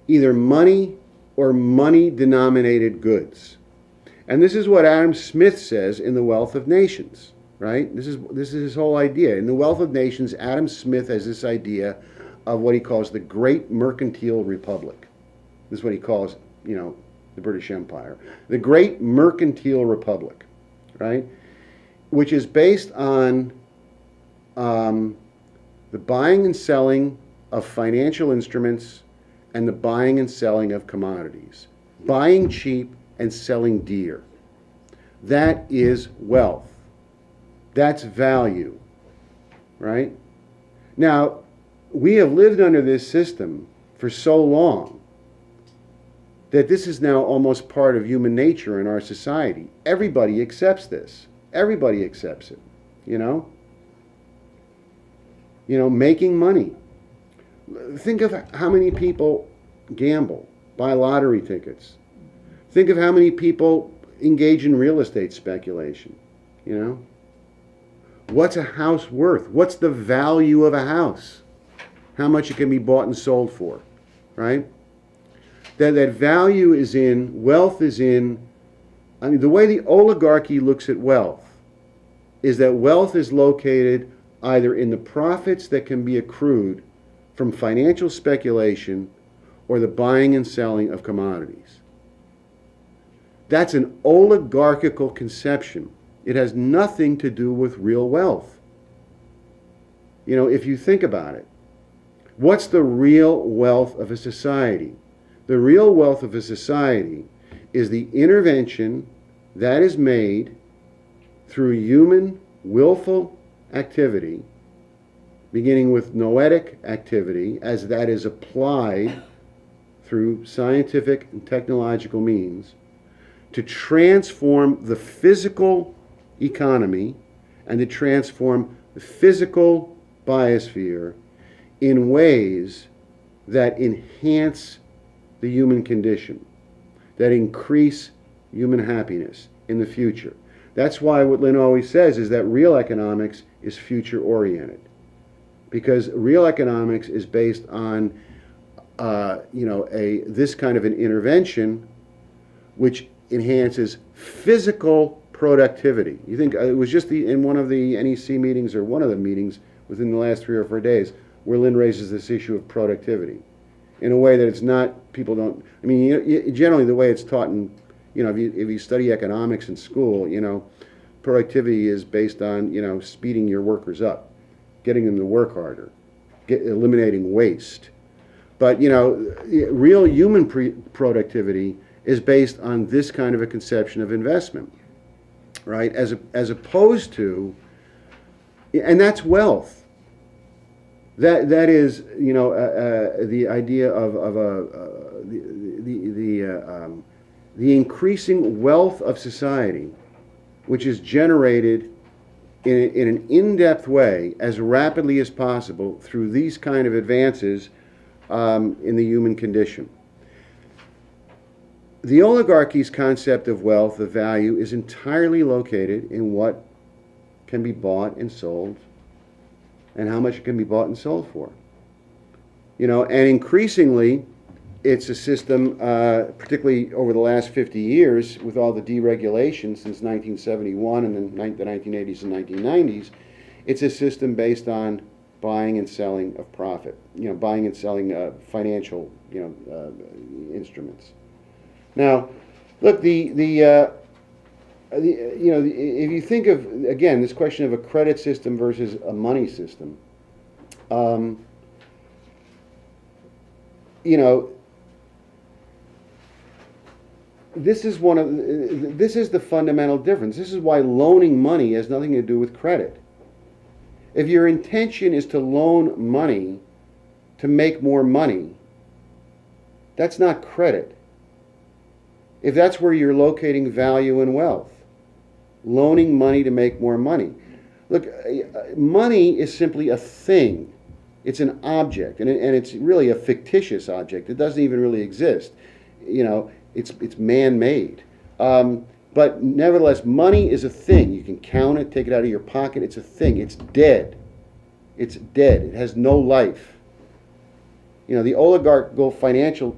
either money or money-denominated goods. And this is what Adam Smith says in The Wealth of Nations, right? This is his whole idea. In The Wealth of Nations, Adam Smith has this idea of what he calls the Great Mercantile Republic. This is what he calls, the British Empire. The Great Mercantile Republic, right? Which is based on the buying and selling of financial instruments and the buying and selling of commodities. Buying cheap and selling dear. That is wealth. That's value, right? Now, we have lived under this system for so long that this is now almost part of human nature in our society. Everybody accepts this. Everybody accepts it, making money. Think of how many people gamble, buy lottery tickets. Think of how many people engage in real estate speculation, What's a house worth? What's the value of a house? How much it can be bought and sold for, right? That value is in, wealth is in, the way the oligarchy looks at wealth is that wealth is located either in the profits that can be accrued from financial speculation or the buying and selling of commodities. That's an oligarchical conception. It has nothing to do with real wealth. If you think about it, what's the real wealth of a society? The real wealth of a society is the intervention that is made through human willful activity, beginning with noetic activity, as that is applied through scientific and technological means, to transform the physical economy and to transform the physical biosphere in ways that enhance the human condition, that increase human happiness in the future. That's why what Lynn always says is that real economics is future oriented, because real economics is based on this kind of an intervention which enhances physical productivity. You think it was just in one of the NEC meetings or one of the meetings within the last 3 or 4 days where Lynn raises this issue of productivity in a way that it's not, people don't, generally the way it's taught in, if you study economics in school, productivity is based on, speeding your workers up, getting them to work harder, eliminating waste. But, real human productivity is based on this kind of a conception of investment, right? As opposed to, and that's wealth. That is, the idea of the increasing wealth of society, which is generated in an in-depth way as rapidly as possible through these kind of advances in the human condition. The oligarchy's concept of wealth, of value, is entirely located in what can be bought and sold and how much it can be bought and sold for. And increasingly, it's a system, particularly over the last 50 years, with all the deregulation since 1971 and then the 1980s and 1990s, it's a system based on buying and selling of profit, buying and selling financial, instruments. Now, look, if you think of, again, this question of a credit system versus a money system, this is the fundamental difference. This is why loaning money has nothing to do with credit. If your intention is to loan money to make more money, that's not credit. If that's where you're locating value and wealth, loaning money to make more money. Look, money is simply a thing. It's an object, and it's really a fictitious object. It doesn't even really exist. It's man-made. But nevertheless, money is a thing. You can count it, take it out of your pocket. It's a thing. It's dead. It's dead. It has no life. The oligarchical financial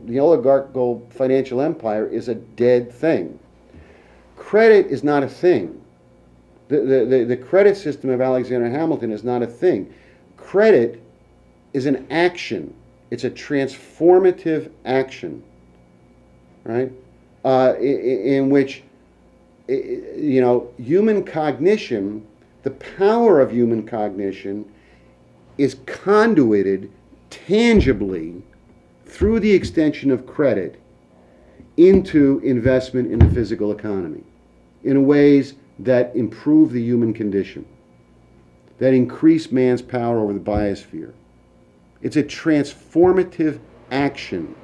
empire is a dead thing. Credit is not a thing. The credit system of Alexander Hamilton is not a thing. Credit is an action. It's a transformative action, right? In which, human cognition, the power of human cognition is conduited tangibly through the extension of credit into investment in the physical economy in ways that improve the human condition, that increase man's power over the biosphere. It's a transformative action.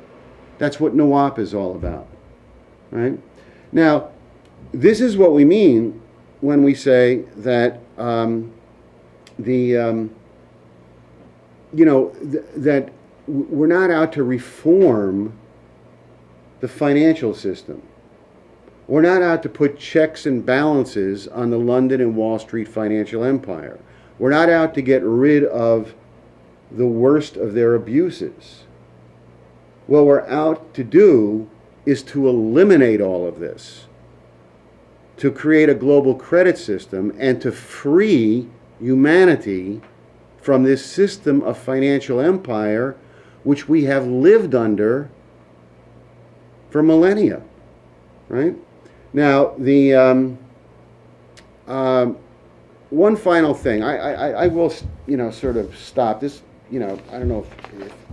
That's what NWOP is all about, right? Now, this is what we mean when we say that that we're not out to reform the financial system. We're not out to put checks and balances on the London and Wall Street financial empire. We're not out to get rid of the worst of their abuses. What we're out to do is to eliminate all of this, to create a global credit system and to free humanity from this system of financial empire which we have lived under for millennia, right? Now, the one final thing, I will, sort of stop this, I don't know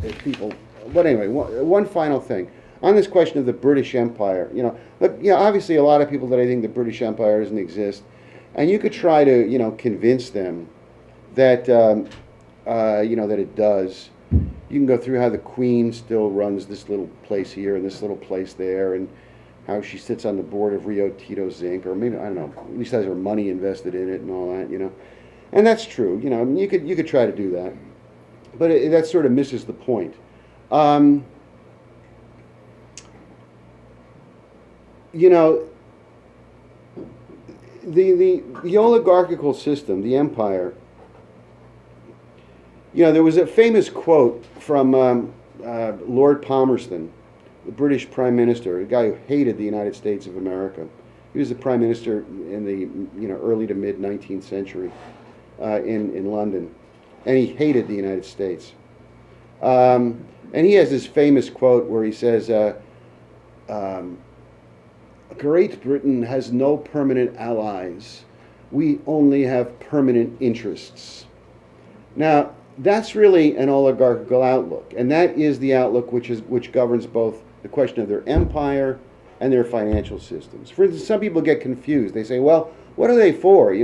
if people, but anyway, one final thing. On this question of the British Empire, look, obviously a lot of people that I think the British Empire doesn't exist, and you could try to, convince them that, that it does. You can go through how the Queen still runs this little place here and this little place there, and how she sits on the board of Rio Tinto Zinc, or maybe, I don't know, at least has her money invested in it and all that, And that's true, you could try to do that. But that sort of misses the point. The oligarchical system, the empire, there was a famous quote from Lord Palmerston, the British Prime Minister, a guy who hated the United States of America. He was the Prime Minister in the early to mid 19th century in London, and he hated the United States. And he has this famous quote where he says, Great Britain has no permanent allies. We only have permanent interests. Now, that's really an oligarchical outlook, and that is the outlook which governs both the question of their empire and their financial systems. For instance, some people get confused. They say, "Well, what are they for?" I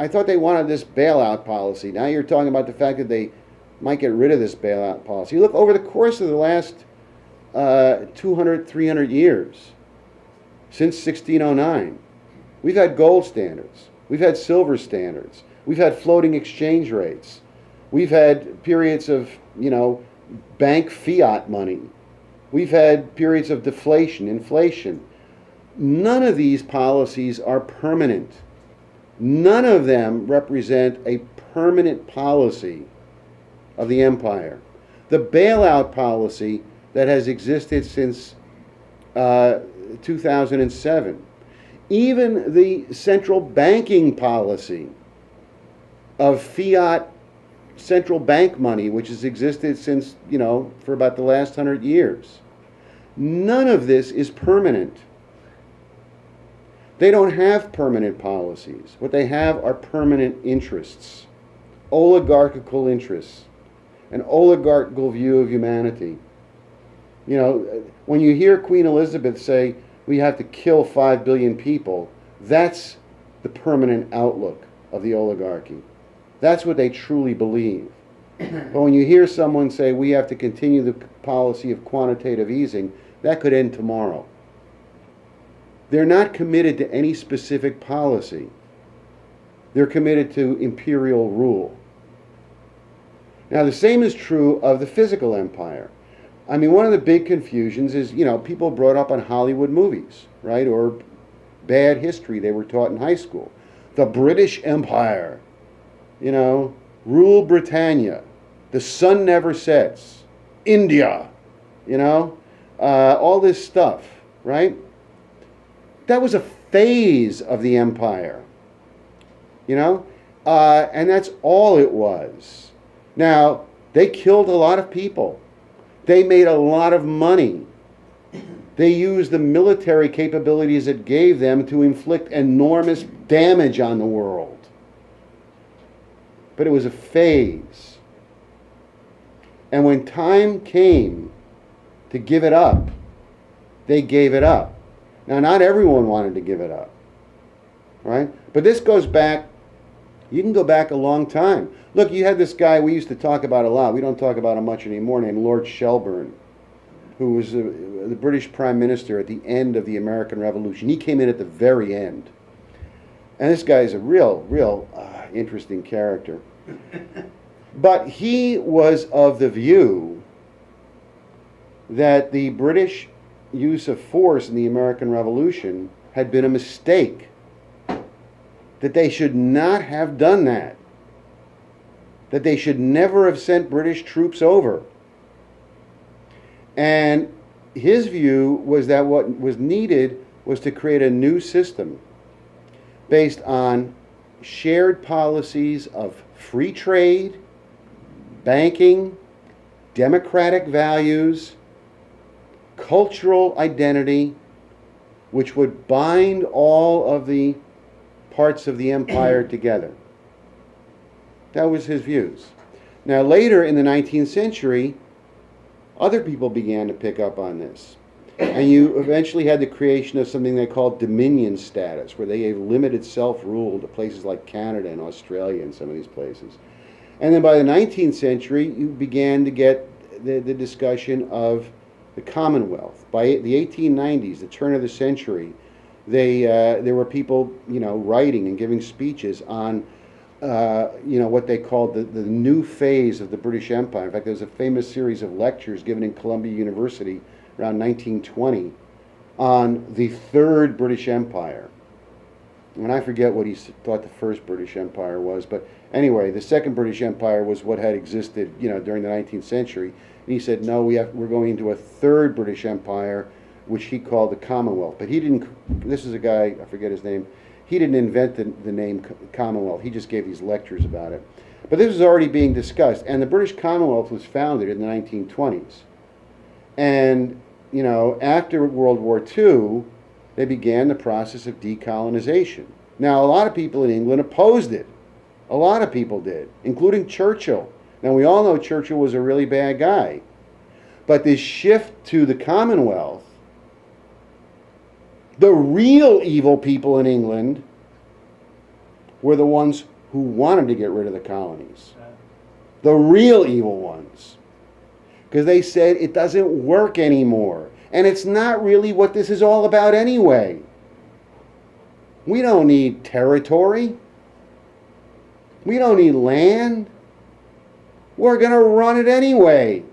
thought they wanted this bailout policy. Now you're talking about the fact that they might get rid of this bailout policy. Look, over the course of the last 200, 300 years, since 1609, we've had gold standards. We've had silver standards. We've had floating exchange rates. We've had periods of, bank fiat money. We've had periods of deflation, inflation. None of these policies are permanent. None of them represent a permanent policy of the empire. The bailout policy that has existed since 2007, even the central banking policy of fiat central bank money, which has existed since, for about the last 100 years. None of this is permanent. They don't have permanent policies. What they have are permanent interests, oligarchical interests, an oligarchical view of humanity. When you hear Queen Elizabeth say, we have to kill 5 billion people, that's the permanent outlook of the oligarchy. That's what they truly believe. But when you hear someone say, we have to continue the policy of quantitative easing, that could end tomorrow. They're not committed to any specific policy. They're committed to imperial rule. Now, the same is true of the physical empire. One of the big confusions is, people brought up on Hollywood movies, right? Or bad history they were taught in high school. The British Empire, rule Britannia, the sun never sets, India, all this stuff. right? That was a phase of the empire, you know? And that's all it was. Now, they killed a lot of people. They made a lot of money. They used the military capabilities it gave them to inflict enormous damage on the world. But it was a phase. And when time came to give it up, they gave it up. Now, not everyone wanted to give it up, right? But this goes back, you can go back a long time. Look, you had this guy we used to talk about a lot, we don't talk about him much anymore, named Lord Shelburne, who was the British Prime Minister at the end of the American Revolution. He came in at the very end. And this guy is a real interesting character. But he was of the view that the British use of force in the American Revolution had been a mistake. That they should not have done that. That they should never have sent British troops over. And his view was that what was needed was to create a new system based on shared policies of free trade, banking, democratic values, cultural identity, which would bind all of the parts of the empire together. That was his views. Now later in the 19th century, other people began to pick up on this. And you eventually had the creation of something they called dominion status, where they gave limited self-rule to places like Canada and Australia and some of these places. And then by the 19th century, you began to get the discussion of the Commonwealth. By the 1890s, the turn of the century, there were people, writing and giving speeches on, what they called the new phase of the British Empire. In fact, there was a famous series of lectures given in Columbia University around 1920 on the Third British Empire. And I forget what he thought the First British Empire was, but anyway, the Second British Empire was what had existed, during the 19th century. And he said, no, we're going into a Third British Empire, which he called the Commonwealth. But he didn't, this is a guy, I forget his name, he didn't invent the name Commonwealth. He just gave these lectures about it. But this was already being discussed, and the British Commonwealth was founded in the 1920s. And, after World War II, they began the process of decolonization. Now, a lot of people in England opposed it. A lot of people did, including Churchill. Now, we all know Churchill was a really bad guy. But this shift to the Commonwealth, the real evil people in England were the ones who wanted to get rid of the colonies. The real evil ones. Because they said it doesn't work anymore. And it's not really what this is all about anyway. We don't need territory. We don't need land. We're going to run it anyway.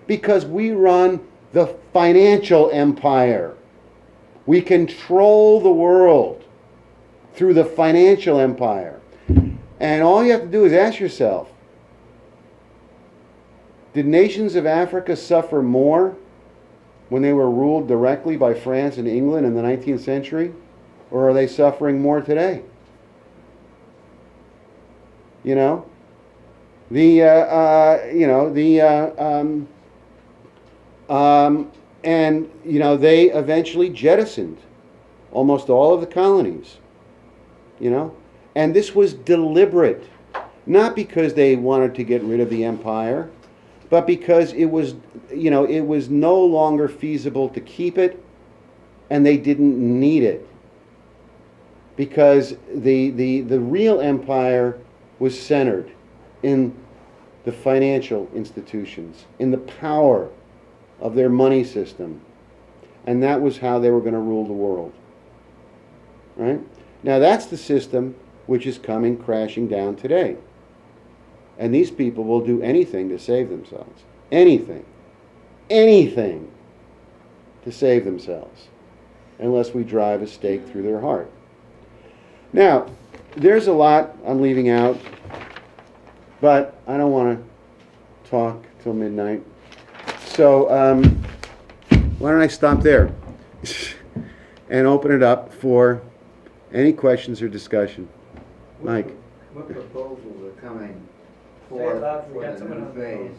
Because we run the financial empire. We control the world through the financial empire. And all you have to do is ask yourself, did nations of Africa suffer more when they were ruled directly by France and England in the 19th century? Or are they suffering more today? They eventually jettisoned almost all of the colonies, and this was deliberate, not because they wanted to get rid of the empire, but because it was no longer feasible to keep it, and they didn't need it, because the real empire was centered in the financial institutions, in the power of their money system. And that was how they were going to rule the world. Right? Now that's the system which is coming crashing down today. And these people will do anything to save themselves. Anything. Anything to save themselves. Unless we drive a stake through their heart. Now, there's a lot I'm leaving out. But I don't want to talk till midnight. So why don't I stop there? and open it up for any questions or discussion. Mike? What proposals are coming Say it forth loud, we for got the someone new on the phone. phase?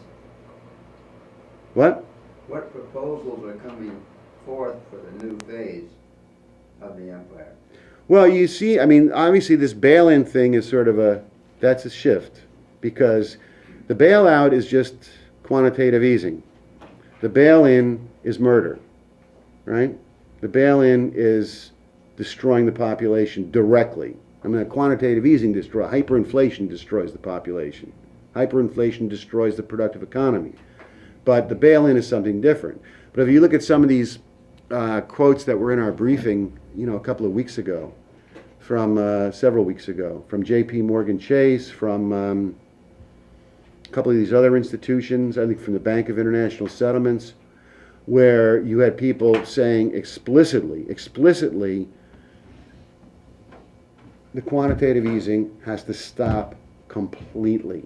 What? What proposals are coming forth for the new phase of the empire? Well, you see, I mean, obviously this bail-in thing is sort of that's a shift, because the bailout is just quantitative easing. The bail-in is murder, right? The bail-in is destroying the population directly. I mean, quantitative easing hyperinflation destroys the population. Hyperinflation destroys the productive economy. But the bail-in is something different. But if you look at some of these quotes that were in our briefing, a couple of weeks ago, from several weeks ago, from J.P. Morgan Chase, from a couple of these other institutions, I think from the Bank of International Settlements, where you had people saying explicitly, the quantitative easing has to stop completely.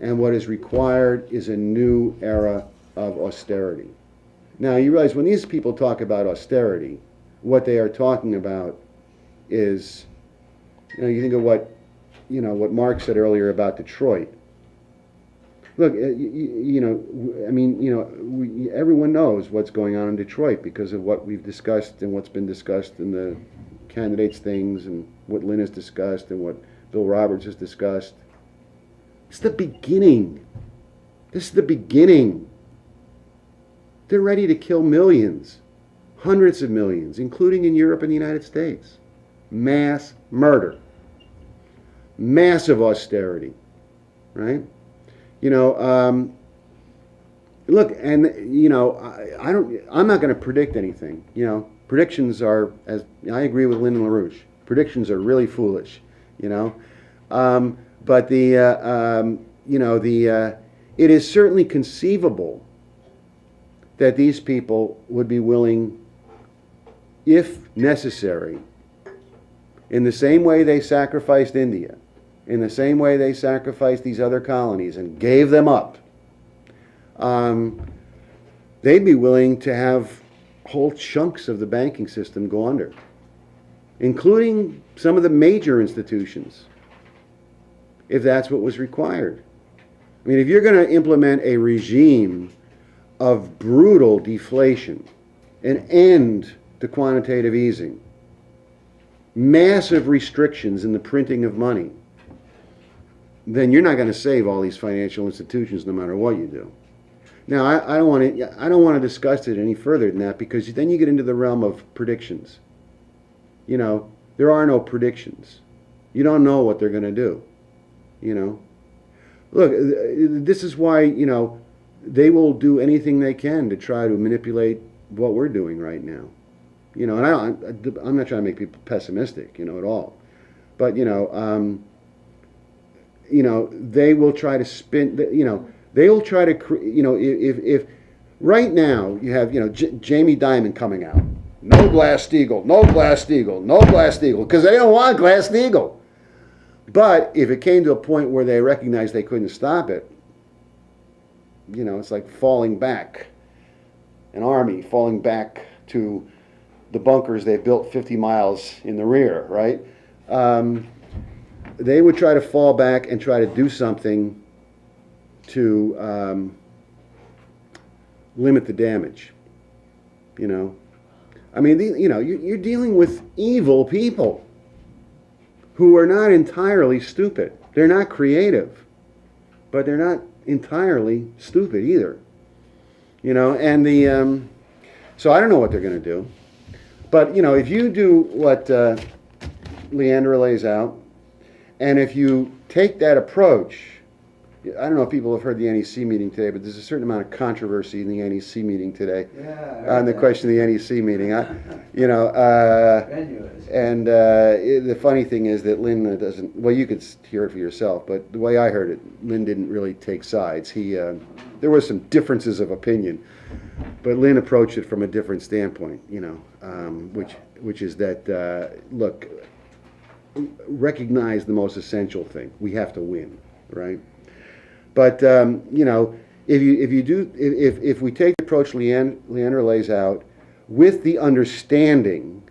And what is required is a new era of austerity. Now, you realize when these people talk about austerity, what they are talking about is, you think of what Mark said earlier about Detroit. Look, everyone knows what's going on in Detroit because of what we've discussed and what's been discussed in the candidates' things and what Lynn has discussed and what Bill Roberts has discussed. It's the beginning. This is the beginning. They're ready to kill millions, hundreds of millions, including in Europe and the United States. Mass murder. Massive austerity, right? Look, and I'm not going to predict anything. Predictions are, as I agree with Lyndon LaRouche, predictions are really foolish. But it is certainly conceivable that these people would be willing, if necessary, in the same way they sacrificed India, in the same way they sacrificed these other colonies and gave them up, they'd be willing to have whole chunks of the banking system go under, including some of the major institutions, if that's what was required. I mean, if you're going to implement a regime of brutal deflation and end to quantitative easing, massive restrictions in the printing of money, then you're not going to save all these financial institutions no matter what you do. Now, I don't want to discuss it any further than that, because then you get into the realm of predictions. There are no predictions. You don't know what they're going to do. Look, this is why, they will do anything they can to try to manipulate what we're doing right now. And I'm not trying to make people pessimistic, at all. But, they will try to spin, they will try to, if right now you have, Jamie Dimon coming out, no Glass-Steagall, no Glass-Steagall, no Glass-Steagall, because they don't want Glass-Steagall. But if it came to a point where they recognized they couldn't stop it, it's like falling back, an army falling back to the bunkers they've built 50 miles in the rear, right? They would try to fall back and try to do something to limit the damage. I mean, you're dealing with evil people who are not entirely stupid. They're not creative, but they're not entirely stupid either. And so I don't know what they're going to do. But, if you do what Leandra lays out, and if you take that approach, I don't know if people have heard the NEC meeting today, but there's a certain amount of controversy in the NEC meeting today on the question of the NEC meeting. And the funny thing is that Lynn doesn't, well, you could hear it for yourself, but the way I heard it, Lynn didn't really take sides. There were some differences of opinion, but Lynn approached it from a different standpoint, which is that, look, recognize the most essential thing. We have to win, right? But if we take the approach Leander lays out, with the understanding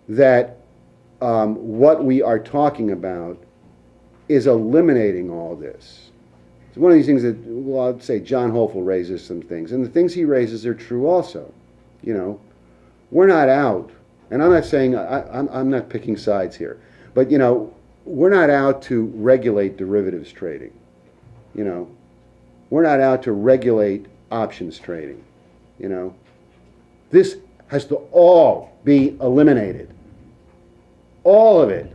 that what we are talking about is eliminating all this. It's one of these things that, well, I'd say John Hopeful raises some things, and the things he raises are true also. You know, we're not out, and I'm not saying, I'm not picking sides here, but, you know, we're not out to regulate derivatives trading. You know, we're not out to regulate options trading. You know, this has to all be eliminated. All of it.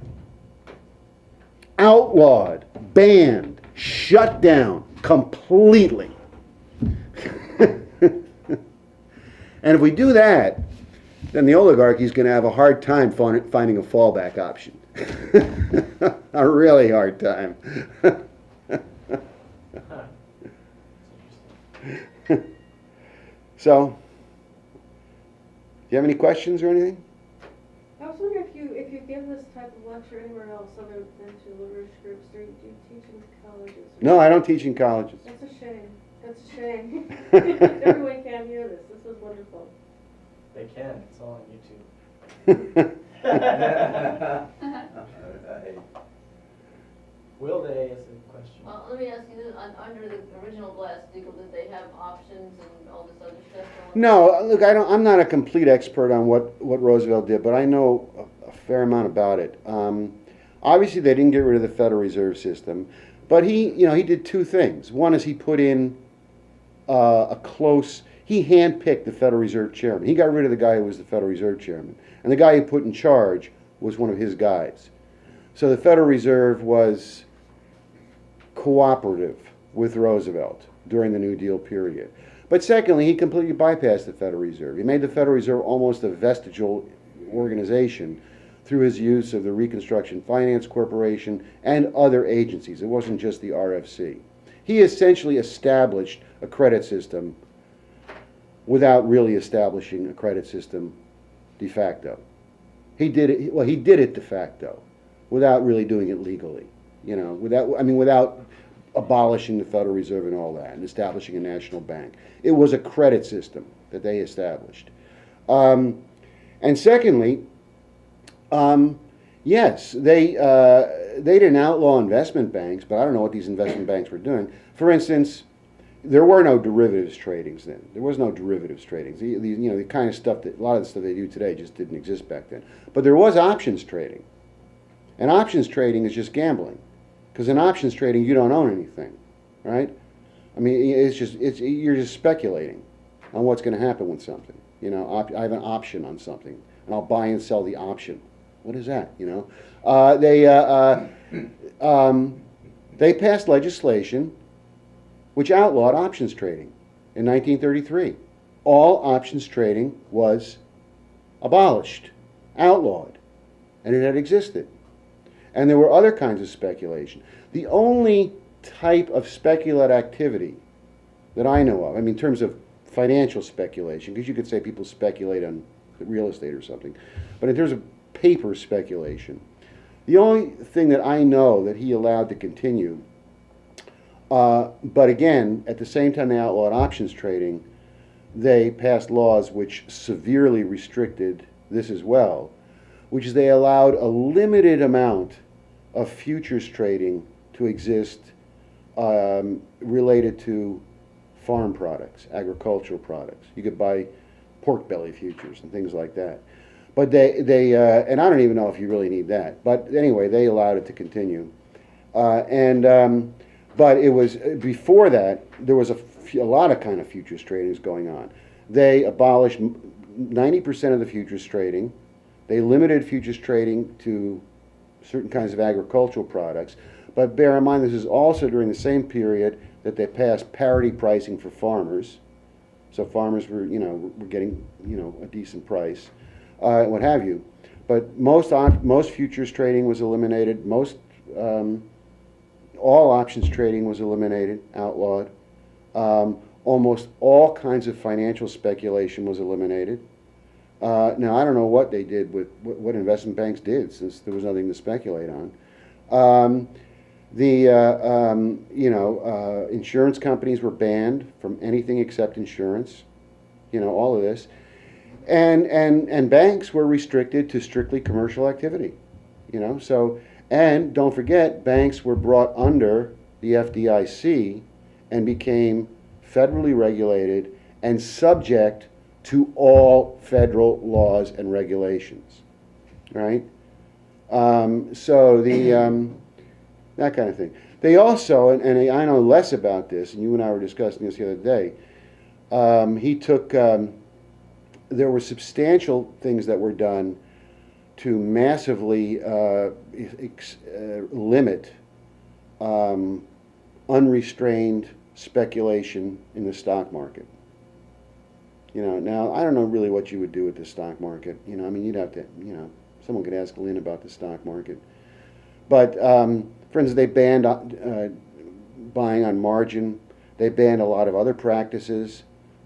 Outlawed, banned, shut down completely. And if we do that, then the oligarchy is going to have a hard time finding a fallback option. A really hard time. So, do you have any questions or anything? I was wondering if you give this type of lecture anywhere else other than to literature groups, do you teach in colleges? No, I don't teach in colleges. That's a shame. That's a shame. Everyone can't hear this. This is wonderful. They can. It's all on YouTube. Will they is the question. Well, let me ask you this, under the original Glass-Steagall, did they have options and all this other stuff going on? No, look, I'm not a complete expert on what Roosevelt did, but I know a fair amount about it. Obviously, they didn't get rid of the Federal Reserve System, but he did two things. One is he put in he handpicked the Federal Reserve Chairman. He got rid of the guy who was the Federal Reserve Chairman, and the guy he put in charge was one of his guys. So the Federal Reserve was cooperative with Roosevelt during the New Deal period. But secondly, he completely bypassed the Federal Reserve. He made the Federal Reserve almost a vestigial organization through his use of the Reconstruction Finance Corporation and other agencies. It wasn't just the RFC. He essentially established a credit system without really establishing a credit system de facto. He did it de facto without really doing it legally. Without abolishing the Federal Reserve and all that, and establishing a national bank. It was a credit system that they established. And secondly, yes, they didn't outlaw investment banks, but I don't know what these investment banks were doing. For instance, there were no derivatives tradings then. There was no derivatives tradings. The kind of stuff that a lot of the stuff they do today just didn't exist back then. But there was options trading, and options trading is just gambling. Because in options trading, you don't own anything, right? I mean, you're just speculating on what's going to happen with something. You know, I have an option on something, and I'll buy and sell the option. What is that? You know, they passed legislation which outlawed options trading in 1933. All options trading was abolished, outlawed, and it had existed. And there were other kinds of speculation. The only type of speculative activity that I know of, I mean, in terms of financial speculation, because you could say people speculate on real estate or something, but in terms of paper speculation, the only thing that I know that he allowed to continue, but again, at the same time they outlawed options trading, they passed laws which severely restricted this as well, which is they allowed a limited amount of futures trading to exist related to farm products, agricultural products. You could buy pork belly futures and things like that. But and I don't even know if you really need that. But anyway, they allowed it to continue. But it was, before that, there was a lot of kind of futures tradings going on. They abolished 90% of the futures trading. They limited futures trading to certain kinds of agricultural products. But bear in mind, this is also during the same period that they passed parity pricing for farmers. So farmers were getting, a decent price, what have you. But most futures trading was eliminated. All options trading was eliminated, outlawed. Almost all kinds of financial speculation was eliminated. Now, I don't know what they did with what investment banks did, since there was nothing to speculate on. The insurance companies were banned from anything except insurance. All of this, and banks were restricted to strictly commercial activity. So, and don't forget, banks were brought under the FDIC and became federally regulated and subject to all federal laws and regulations, right? So that kind of thing. They also, and I know less about this, and you and I were discussing this the other day. He took. There were substantial things that were done to massively limit unrestrained speculation in the stock market. Now I don't know really what you would do with the stock market. You'd have to, someone could ask Lynn about the stock market. But for instance, they banned buying on margin. They banned a lot of other practices.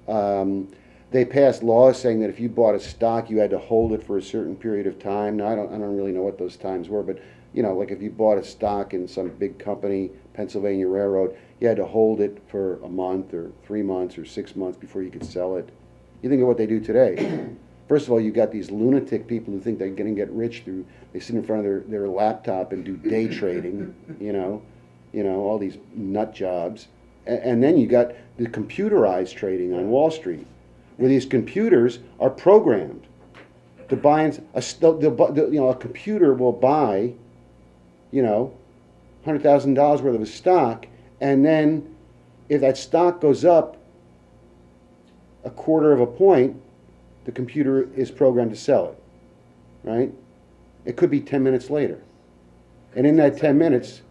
They passed laws saying that if you bought a stock, you had to hold it for a certain period of time. Now I don't really know what those times were, but like if you bought a stock in some big company, Pennsylvania Railroad, you had to hold it for a month or 3 months or 6 months before you could sell it. You think of what they do today. First of all, you've got these lunatic people who think they're going to get rich through, they sit in front of their laptop and do day trading, all these nut jobs. And then you got the computerized trading on Wall Street, where these computers are programmed to buy, a computer will buy, $100,000 worth of a stock, and then if that stock goes up a quarter of a point, the computer is programmed to sell it, right? It could be 10 minutes later. And in that 10 minutes,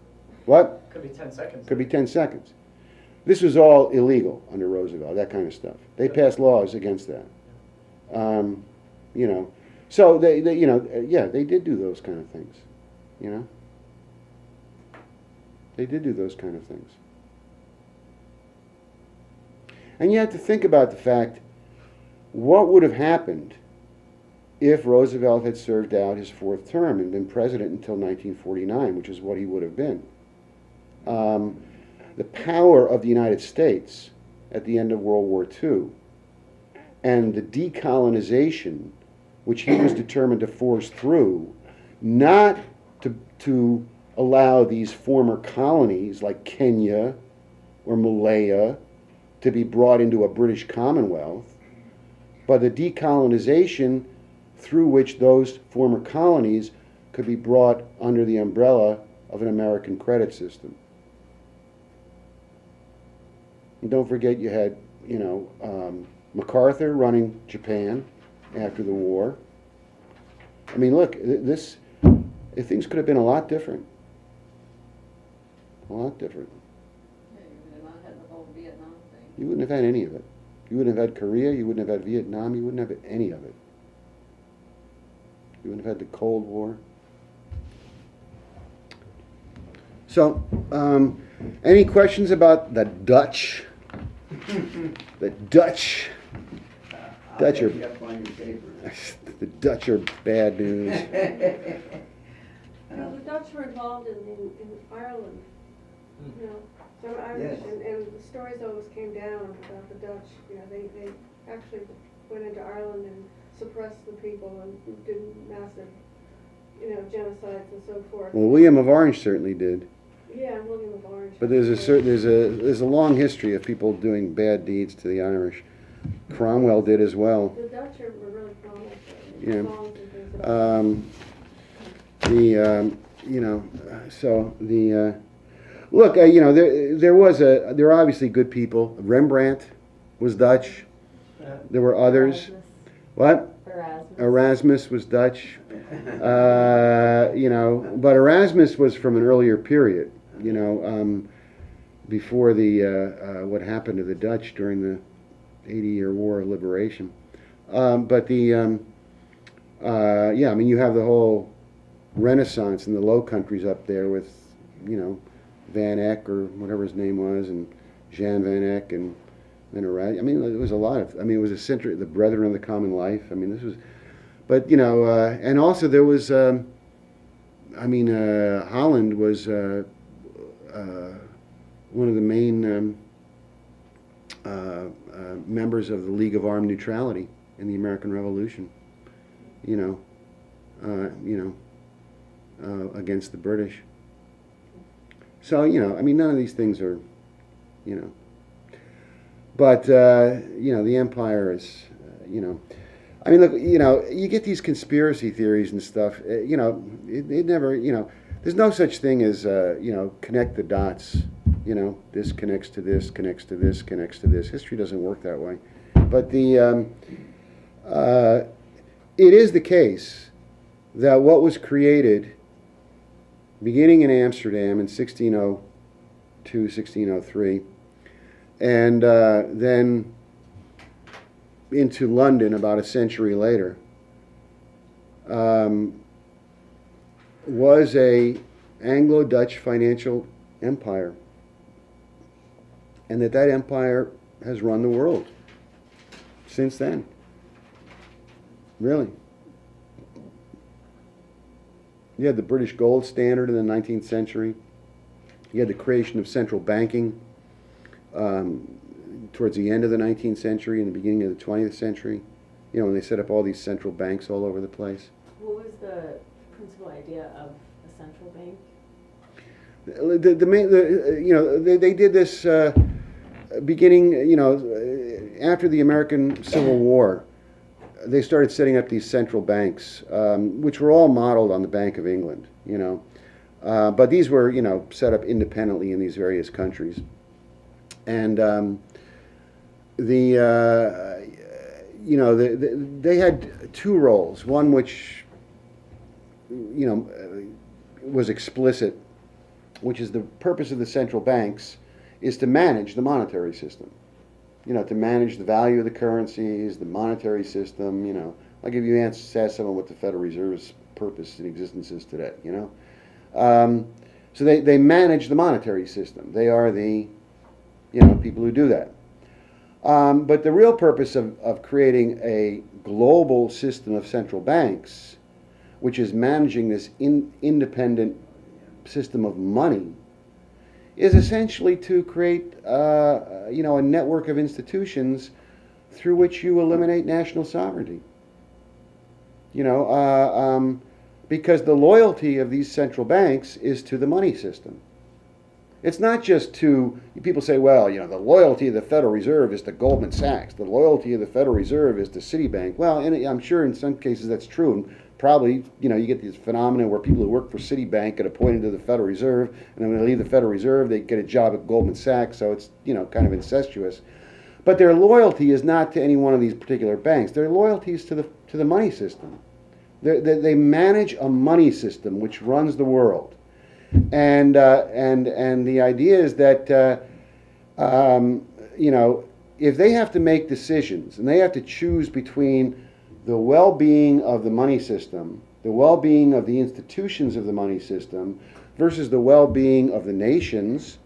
what? Could be 10 seconds. Could be 10 seconds. This was all illegal under Roosevelt, that kind of stuff. They passed laws against that. So they did do those kind of things, They did do those kind of things. And you have to think about the fact, what would have happened if Roosevelt had served out his 4th term and been president until 1949, which is what he would have been. The power of the United States at the end of World War II and the decolonization, which he was determined to force through, not to allow these former colonies like Kenya or Malaya to be brought into a British Commonwealth, but the decolonization through which those former colonies could be brought under the umbrella of an American credit system. And don't forget, you had, MacArthur running Japan after the war. I mean, look, things could have been a lot different. A lot different. Yeah, you would have not had the whole Vietnam thing. You wouldn't have had any of it. You wouldn't have had Korea, you wouldn't have had Vietnam, you wouldn't have had any of it. You wouldn't have had the Cold War. So, any questions about the Dutch? The Dutch. Dutch are the Dutch are bad news. The Dutch were involved in Ireland, some Irish, Yes. and the stories always came down about the Dutch. They actually went into Ireland and suppressed the people and did massive, genocides and so forth. Well, William of Orange certainly did. Yeah, William of Orange. But there's a long history of people doing bad deeds to the Irish. Cromwell did as well. The Dutch were really prominent. Yeah. Songs and things about Look, there are obviously good people. Rembrandt was Dutch. There were others. Erasmus. What? Erasmus. Erasmus was Dutch. But Erasmus was from an earlier period, before the what happened to the Dutch during the 80-year War of Liberation. You have the whole Renaissance in the Low Countries up there with, Van Eyck or whatever his name was, and Jean Van Eyck and Erasmus. I mean, it was a lot of. I mean, it was a century. The Brethren of the Common Life. I mean, this was. But and also there was. Holland was one of the main members of the League of Armed Neutrality in the American Revolution. Against the British. So I mean, none of these things are, but the empire is, I mean, look, you get these conspiracy theories and stuff. It never, there's no such thing as, connect the dots. This connects to this, connects to this, connects to this. History doesn't work that way. But it is the case that what was created, beginning in Amsterdam in 1602, 1603, and then into London about a century later, was a Anglo-Dutch financial empire, and that empire has run the world since then. Really. You had the British gold standard in the 19th century. You had the creation of central banking towards the end of the 19th century and the beginning of the 20th century. When they set up all these central banks all over the place. What was the principal idea of a central bank? They did this beginning, after the American Civil War. They started setting up these central banks, which were all modeled on the Bank of England, but these were, set up independently in these various countries. And they had two roles. One which, was explicit, which is the purpose of the central banks, is to manage the monetary system. To manage the value of the currencies, the monetary system, Like if you ask someone what the Federal Reserve's purpose in existence is today, So they manage the monetary system. They are the, people who do that. But the real purpose of creating a global system of central banks, which is managing this independent system of money, is essentially to create, a network of institutions through which you eliminate national sovereignty. Because the loyalty of these central banks is to the money system. It's not just to, people say, well, the loyalty of the Federal Reserve is to Goldman Sachs. The loyalty of the Federal Reserve is to Citibank. Well, and I'm sure in some cases that's true. And probably, you get this phenomenon where people who work for Citibank get appointed to the Federal Reserve, and then when they leave the Federal Reserve, they get a job at Goldman Sachs. So it's, kind of incestuous. But their loyalty is not to any one of these particular banks. Their loyalty is to the money system. They manage a money system which runs the world. And the idea is that if they have to make decisions and they have to choose between the well-being of the money system, the well-being of the institutions of the money system, versus the well-being of the nations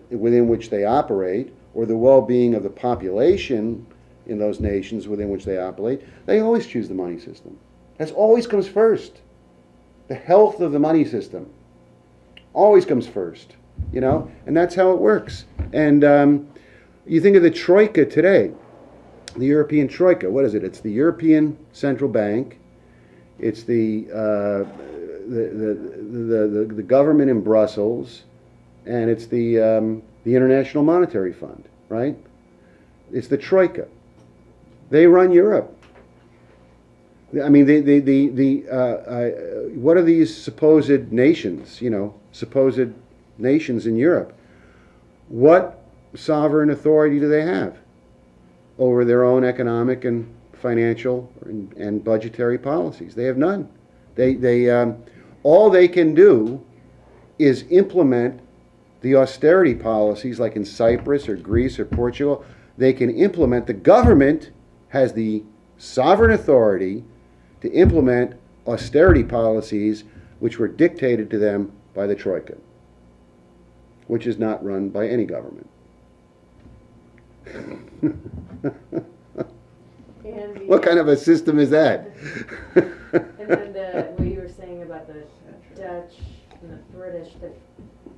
within which they operate, or the well-being of the population in those nations within which they operate, they always choose the money system. That always comes first. The health of the money system always comes first, and that's how it works. And you think of the Troika today, the European Troika. What is it? It's the European Central Bank. It's the government in Brussels, and it's the International Monetary Fund, right? It's the Troika. They run Europe. I mean, what are these supposed nations? Supposed nations in Europe. What sovereign authority do they have over their own economic and financial and budgetary policies? They have none. All they can do is implement the austerity policies, like in Cyprus or Greece or Portugal. They can implement. The government has the sovereign authority to implement austerity policies which were dictated to them by the Troika, which is not run by any government. What kind of a system is that? And then what you were saying about the Dutch and the British, that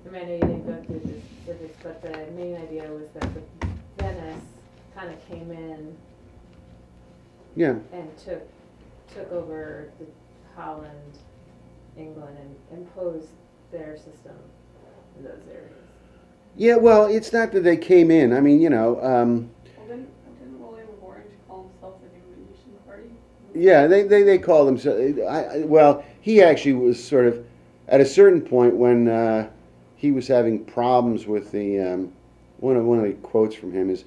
I mean, I know you didn't go through the specifics, but the main idea was that the Venice kind of came in Yeah. and took over the Holland, England, and imposed their system in those areas. Yeah, well, it's not that they came in. I mean, Well, didn't William Orange call himself the new Venetian party? yeah, they call themselves. Well, he actually was sort of at a certain point when he was having problems with the one of the quotes from him is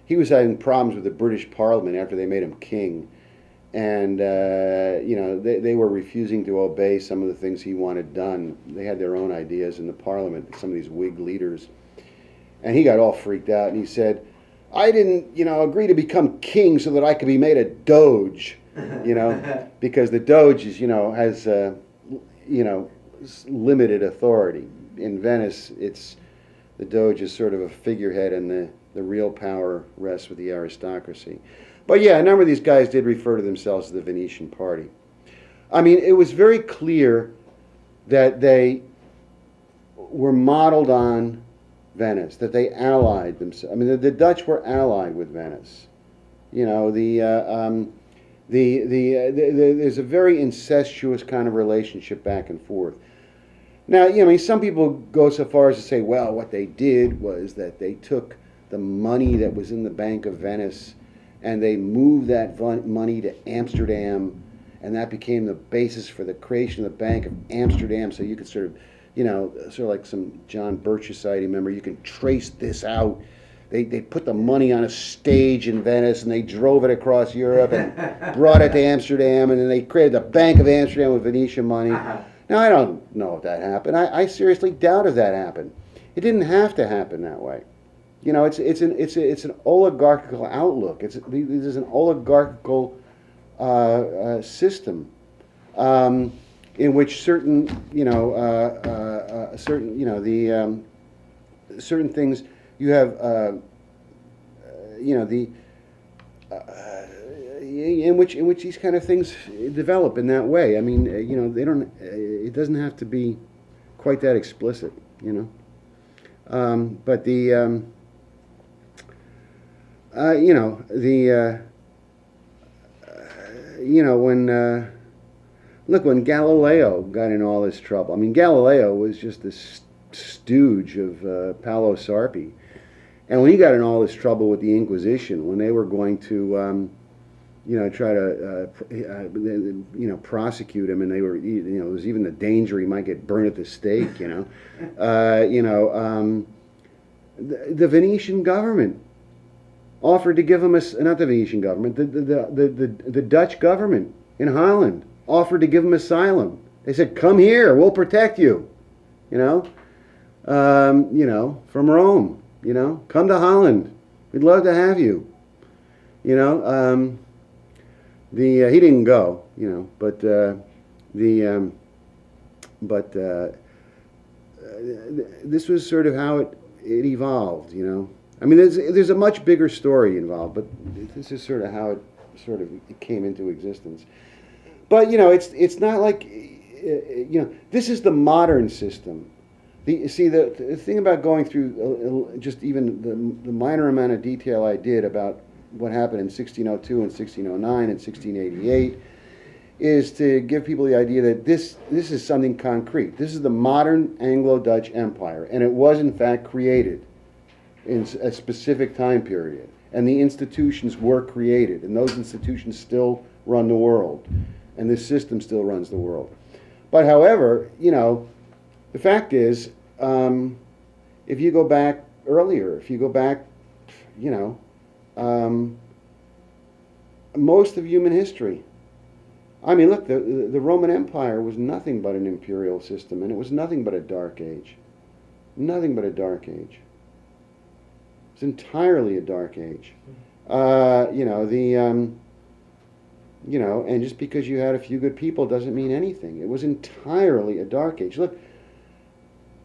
he was having problems with the British Parliament after they made him king, and they were refusing to obey some of the things he wanted done. They had their own ideas in the Parliament. Some of these Whig leaders, and he got all freaked out, and he said, "I didn't, agree to become king so that I could be made a doge." Because the Doge is, has, limited authority. In Venice, the Doge is sort of a figurehead, and the real power rests with the aristocracy. But yeah, a number of these guys did refer to themselves as the Venetian party. I mean, it was very clear that they were modeled on Venice, that they allied themselves. I mean, the Dutch were allied with Venice. There's a very incestuous kind of relationship back and forth. Now, some people go so far as to say, well, what they did was that they took the money that was in the Bank of Venice and they moved that money to Amsterdam, and that became the basis for the creation of the Bank of Amsterdam. So you could sort of like some John Birch Society member, you can trace this out. They put the money on a stage in Venice, and they drove it across Europe and brought it to Amsterdam, and then they created the Bank of Amsterdam with Venetian money. Now, I don't know if that happened. I seriously doubt if that happened. It didn't have to happen that way. It's an oligarchical outlook. This is an oligarchical system in which certain things you have in which these kind of things develop in that way. I mean, they don't. It doesn't have to be quite that explicit, but when Galileo got in all this trouble. I mean, Galileo was just this stooge of Paolo Sarpi, and when he got in all this trouble with the Inquisition, when they were going to try to prosecute him, and they were there was even the danger he might get burned at the stake. The Venetian government offered to give him not the Venetian government, the Dutch government in Holland offered to give him asylum. They said, "Come here, we'll protect you," from Rome. Come to Holland, we'd love to have you. He didn't go, but this was sort of how it evolved, I mean, there's a much bigger story involved, but this is sort of how it came into existence. But it's not like this is the modern system. The thing about going through just even the minor amount of detail I did about what happened in 1602 and 1609 and 1688 is to give people the idea that this is something concrete. This is the modern Anglo-Dutch Empire, and it was in fact created in a specific time period, and the institutions were created, and those institutions still run the world, and this system still runs the world. But however, the fact is, if you go back earlier, most of human history. I mean, look, the Roman Empire was nothing but an imperial system, and it was nothing but a dark age. Nothing but a dark age. It's entirely a dark age. And just because you had a few good people doesn't mean anything. It was entirely a dark age. Look,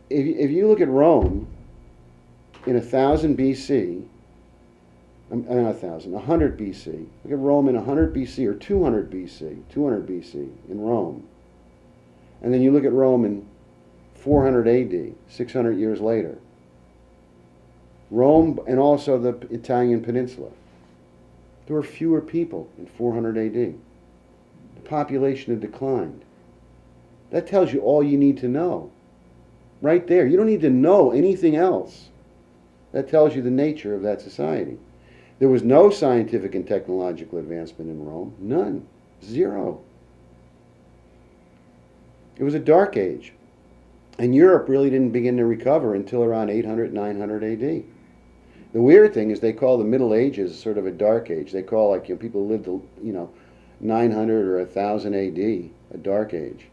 if you look at Rome in 1000 BC, not 1,000, 100 BC. Look at Rome in 100 BC or 200 BC in Rome. And then you look at Rome in 400 AD, 600 years later. Rome and also the Italian peninsula. There were fewer people in 400 AD. The population had declined. That tells you all you need to know. Right there. You don't need to know anything else. That tells you the nature of that society. There was no scientific and technological advancement in Rome. None. Zero. It was a dark age. And Europe really didn't begin to recover until around 800, 900 AD. The weird thing is they call the Middle Ages sort of a dark age. They call, like, people who lived, 900 or 1000 AD a dark age.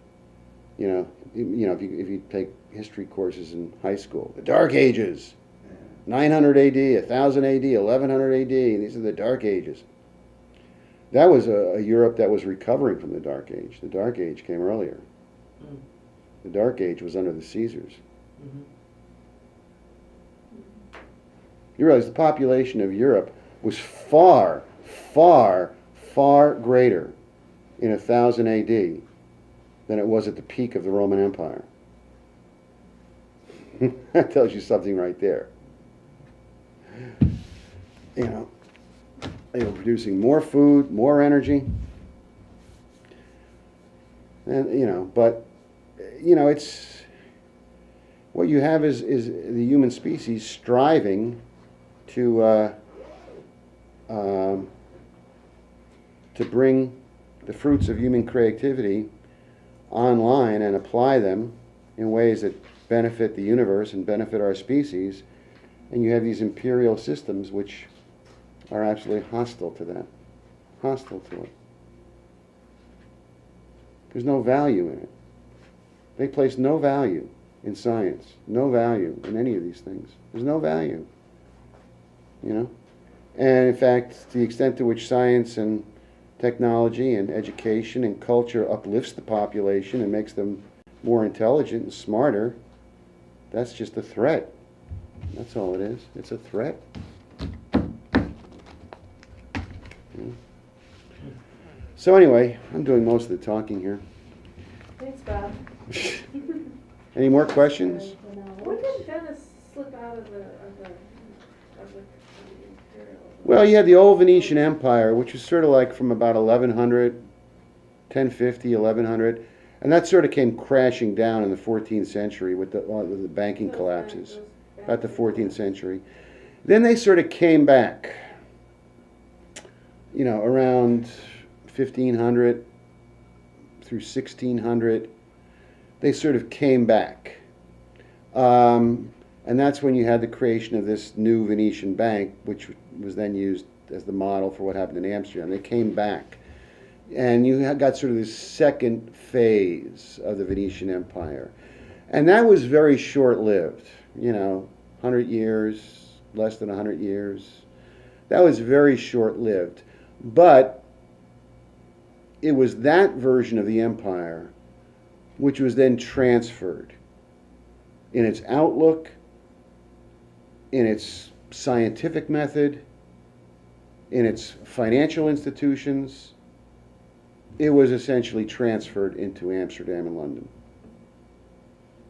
If you take history courses in high school, the Dark Ages, 900 AD, 1000 AD, 1100 AD, these are the Dark Ages. That was a Europe that was recovering from the Dark Age. The Dark Age came earlier. The Dark Age was under the Caesars. You realize the population of Europe was far, far, far greater in 1000 AD than it was at the peak of the Roman Empire. That tells you something right there. They were producing more food, more energy. And, it's, what you have is the human species striving to bring the fruits of human creativity online and apply them in ways that benefit the universe and benefit our species, and you have these imperial systems which are absolutely hostile to that, hostile to it. There's no value in it. They place no value in science, no value in any of these things. There's no value, And in fact, to the extent to which science and technology and education and culture uplifts the population and makes them more intelligent and smarter, that's just a threat. That's all it is. It's a threat. So anyway, I'm doing most of the talking here. Thanks, Bob. Any more questions? When did Venice slip out of the imperial? Well, you had the old Venetian Empire, which was sort of like from about 1100, 1050, 1100, and that sort of came crashing down in the 14th century with the banking collapses, about the 14th century. Then they sort of came back, around 1500 through 1600. They sort of came back. And that's when you had the creation of this new Venetian bank, which was then used as the model for what happened in Amsterdam. They came back. And you got sort of this second phase of the Venetian Empire. And that was very short-lived, 100 years, less than 100 years. That was very short-lived. But it was that version of the empire which was then transferred in its outlook, in its scientific method, in its financial institutions. It was essentially transferred into Amsterdam and London,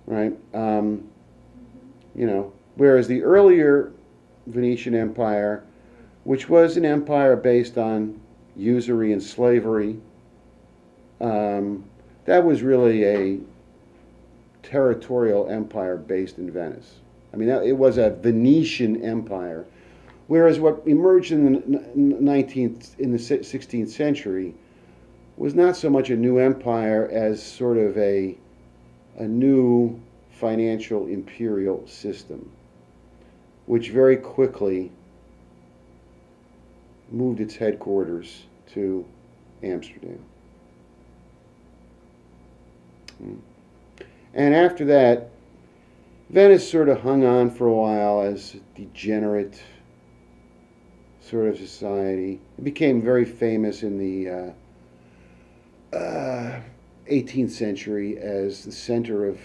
right? Whereas the earlier Venetian Empire, which was an empire based on usury and slavery, that was really a territorial empire based in Venice. It was a Venetian empire, whereas what emerged in the 16th century was not so much a new empire as sort of a new financial imperial system, which very quickly moved its headquarters to Amsterdam. And after that, Venice sort of hung on for a while as a degenerate sort of society. It became very famous in the 18th century as the center of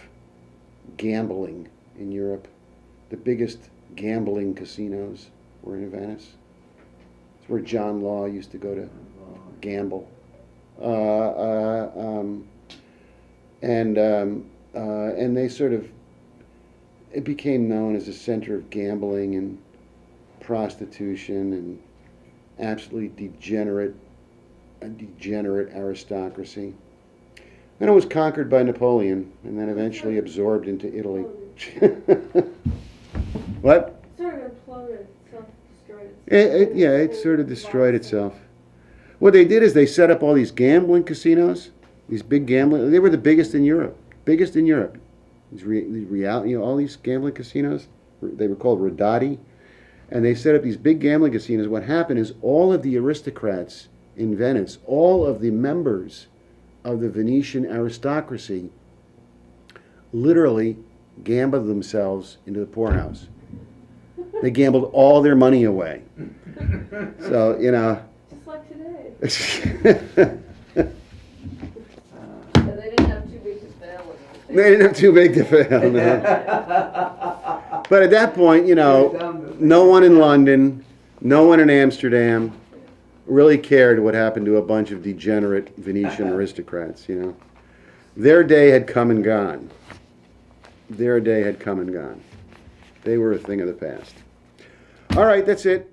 gambling in Europe. The biggest gambling casinos were in Venice. It's where John Law used to go to and they sort of, it became known as a center of gambling and prostitution and absolutely a degenerate aristocracy. Then it was conquered by Napoleon and then eventually absorbed into Italy. What? Sort of imploded, self-destroyed itself. Yeah, it sort of destroyed itself. What they did is they set up all these gambling casinos, these big gambling. They were the biggest in Europe. Biggest in Europe. All these gambling casinos. They were called Rodati, and they set up these big gambling casinos. What happened is all of the aristocrats in Venice, all of the members of the Venetian aristocracy, literally gambled themselves into the poorhouse. They gambled all their money away. So, Just like today. So they didn't have too big to fail with it. They didn't have too big to fail, no. But at that point, no one in London, no one in Amsterdam really cared what happened to a bunch of degenerate Venetian aristocrats, Their day had come and gone. Their day had come and gone. They were a thing of the past. All right, that's it.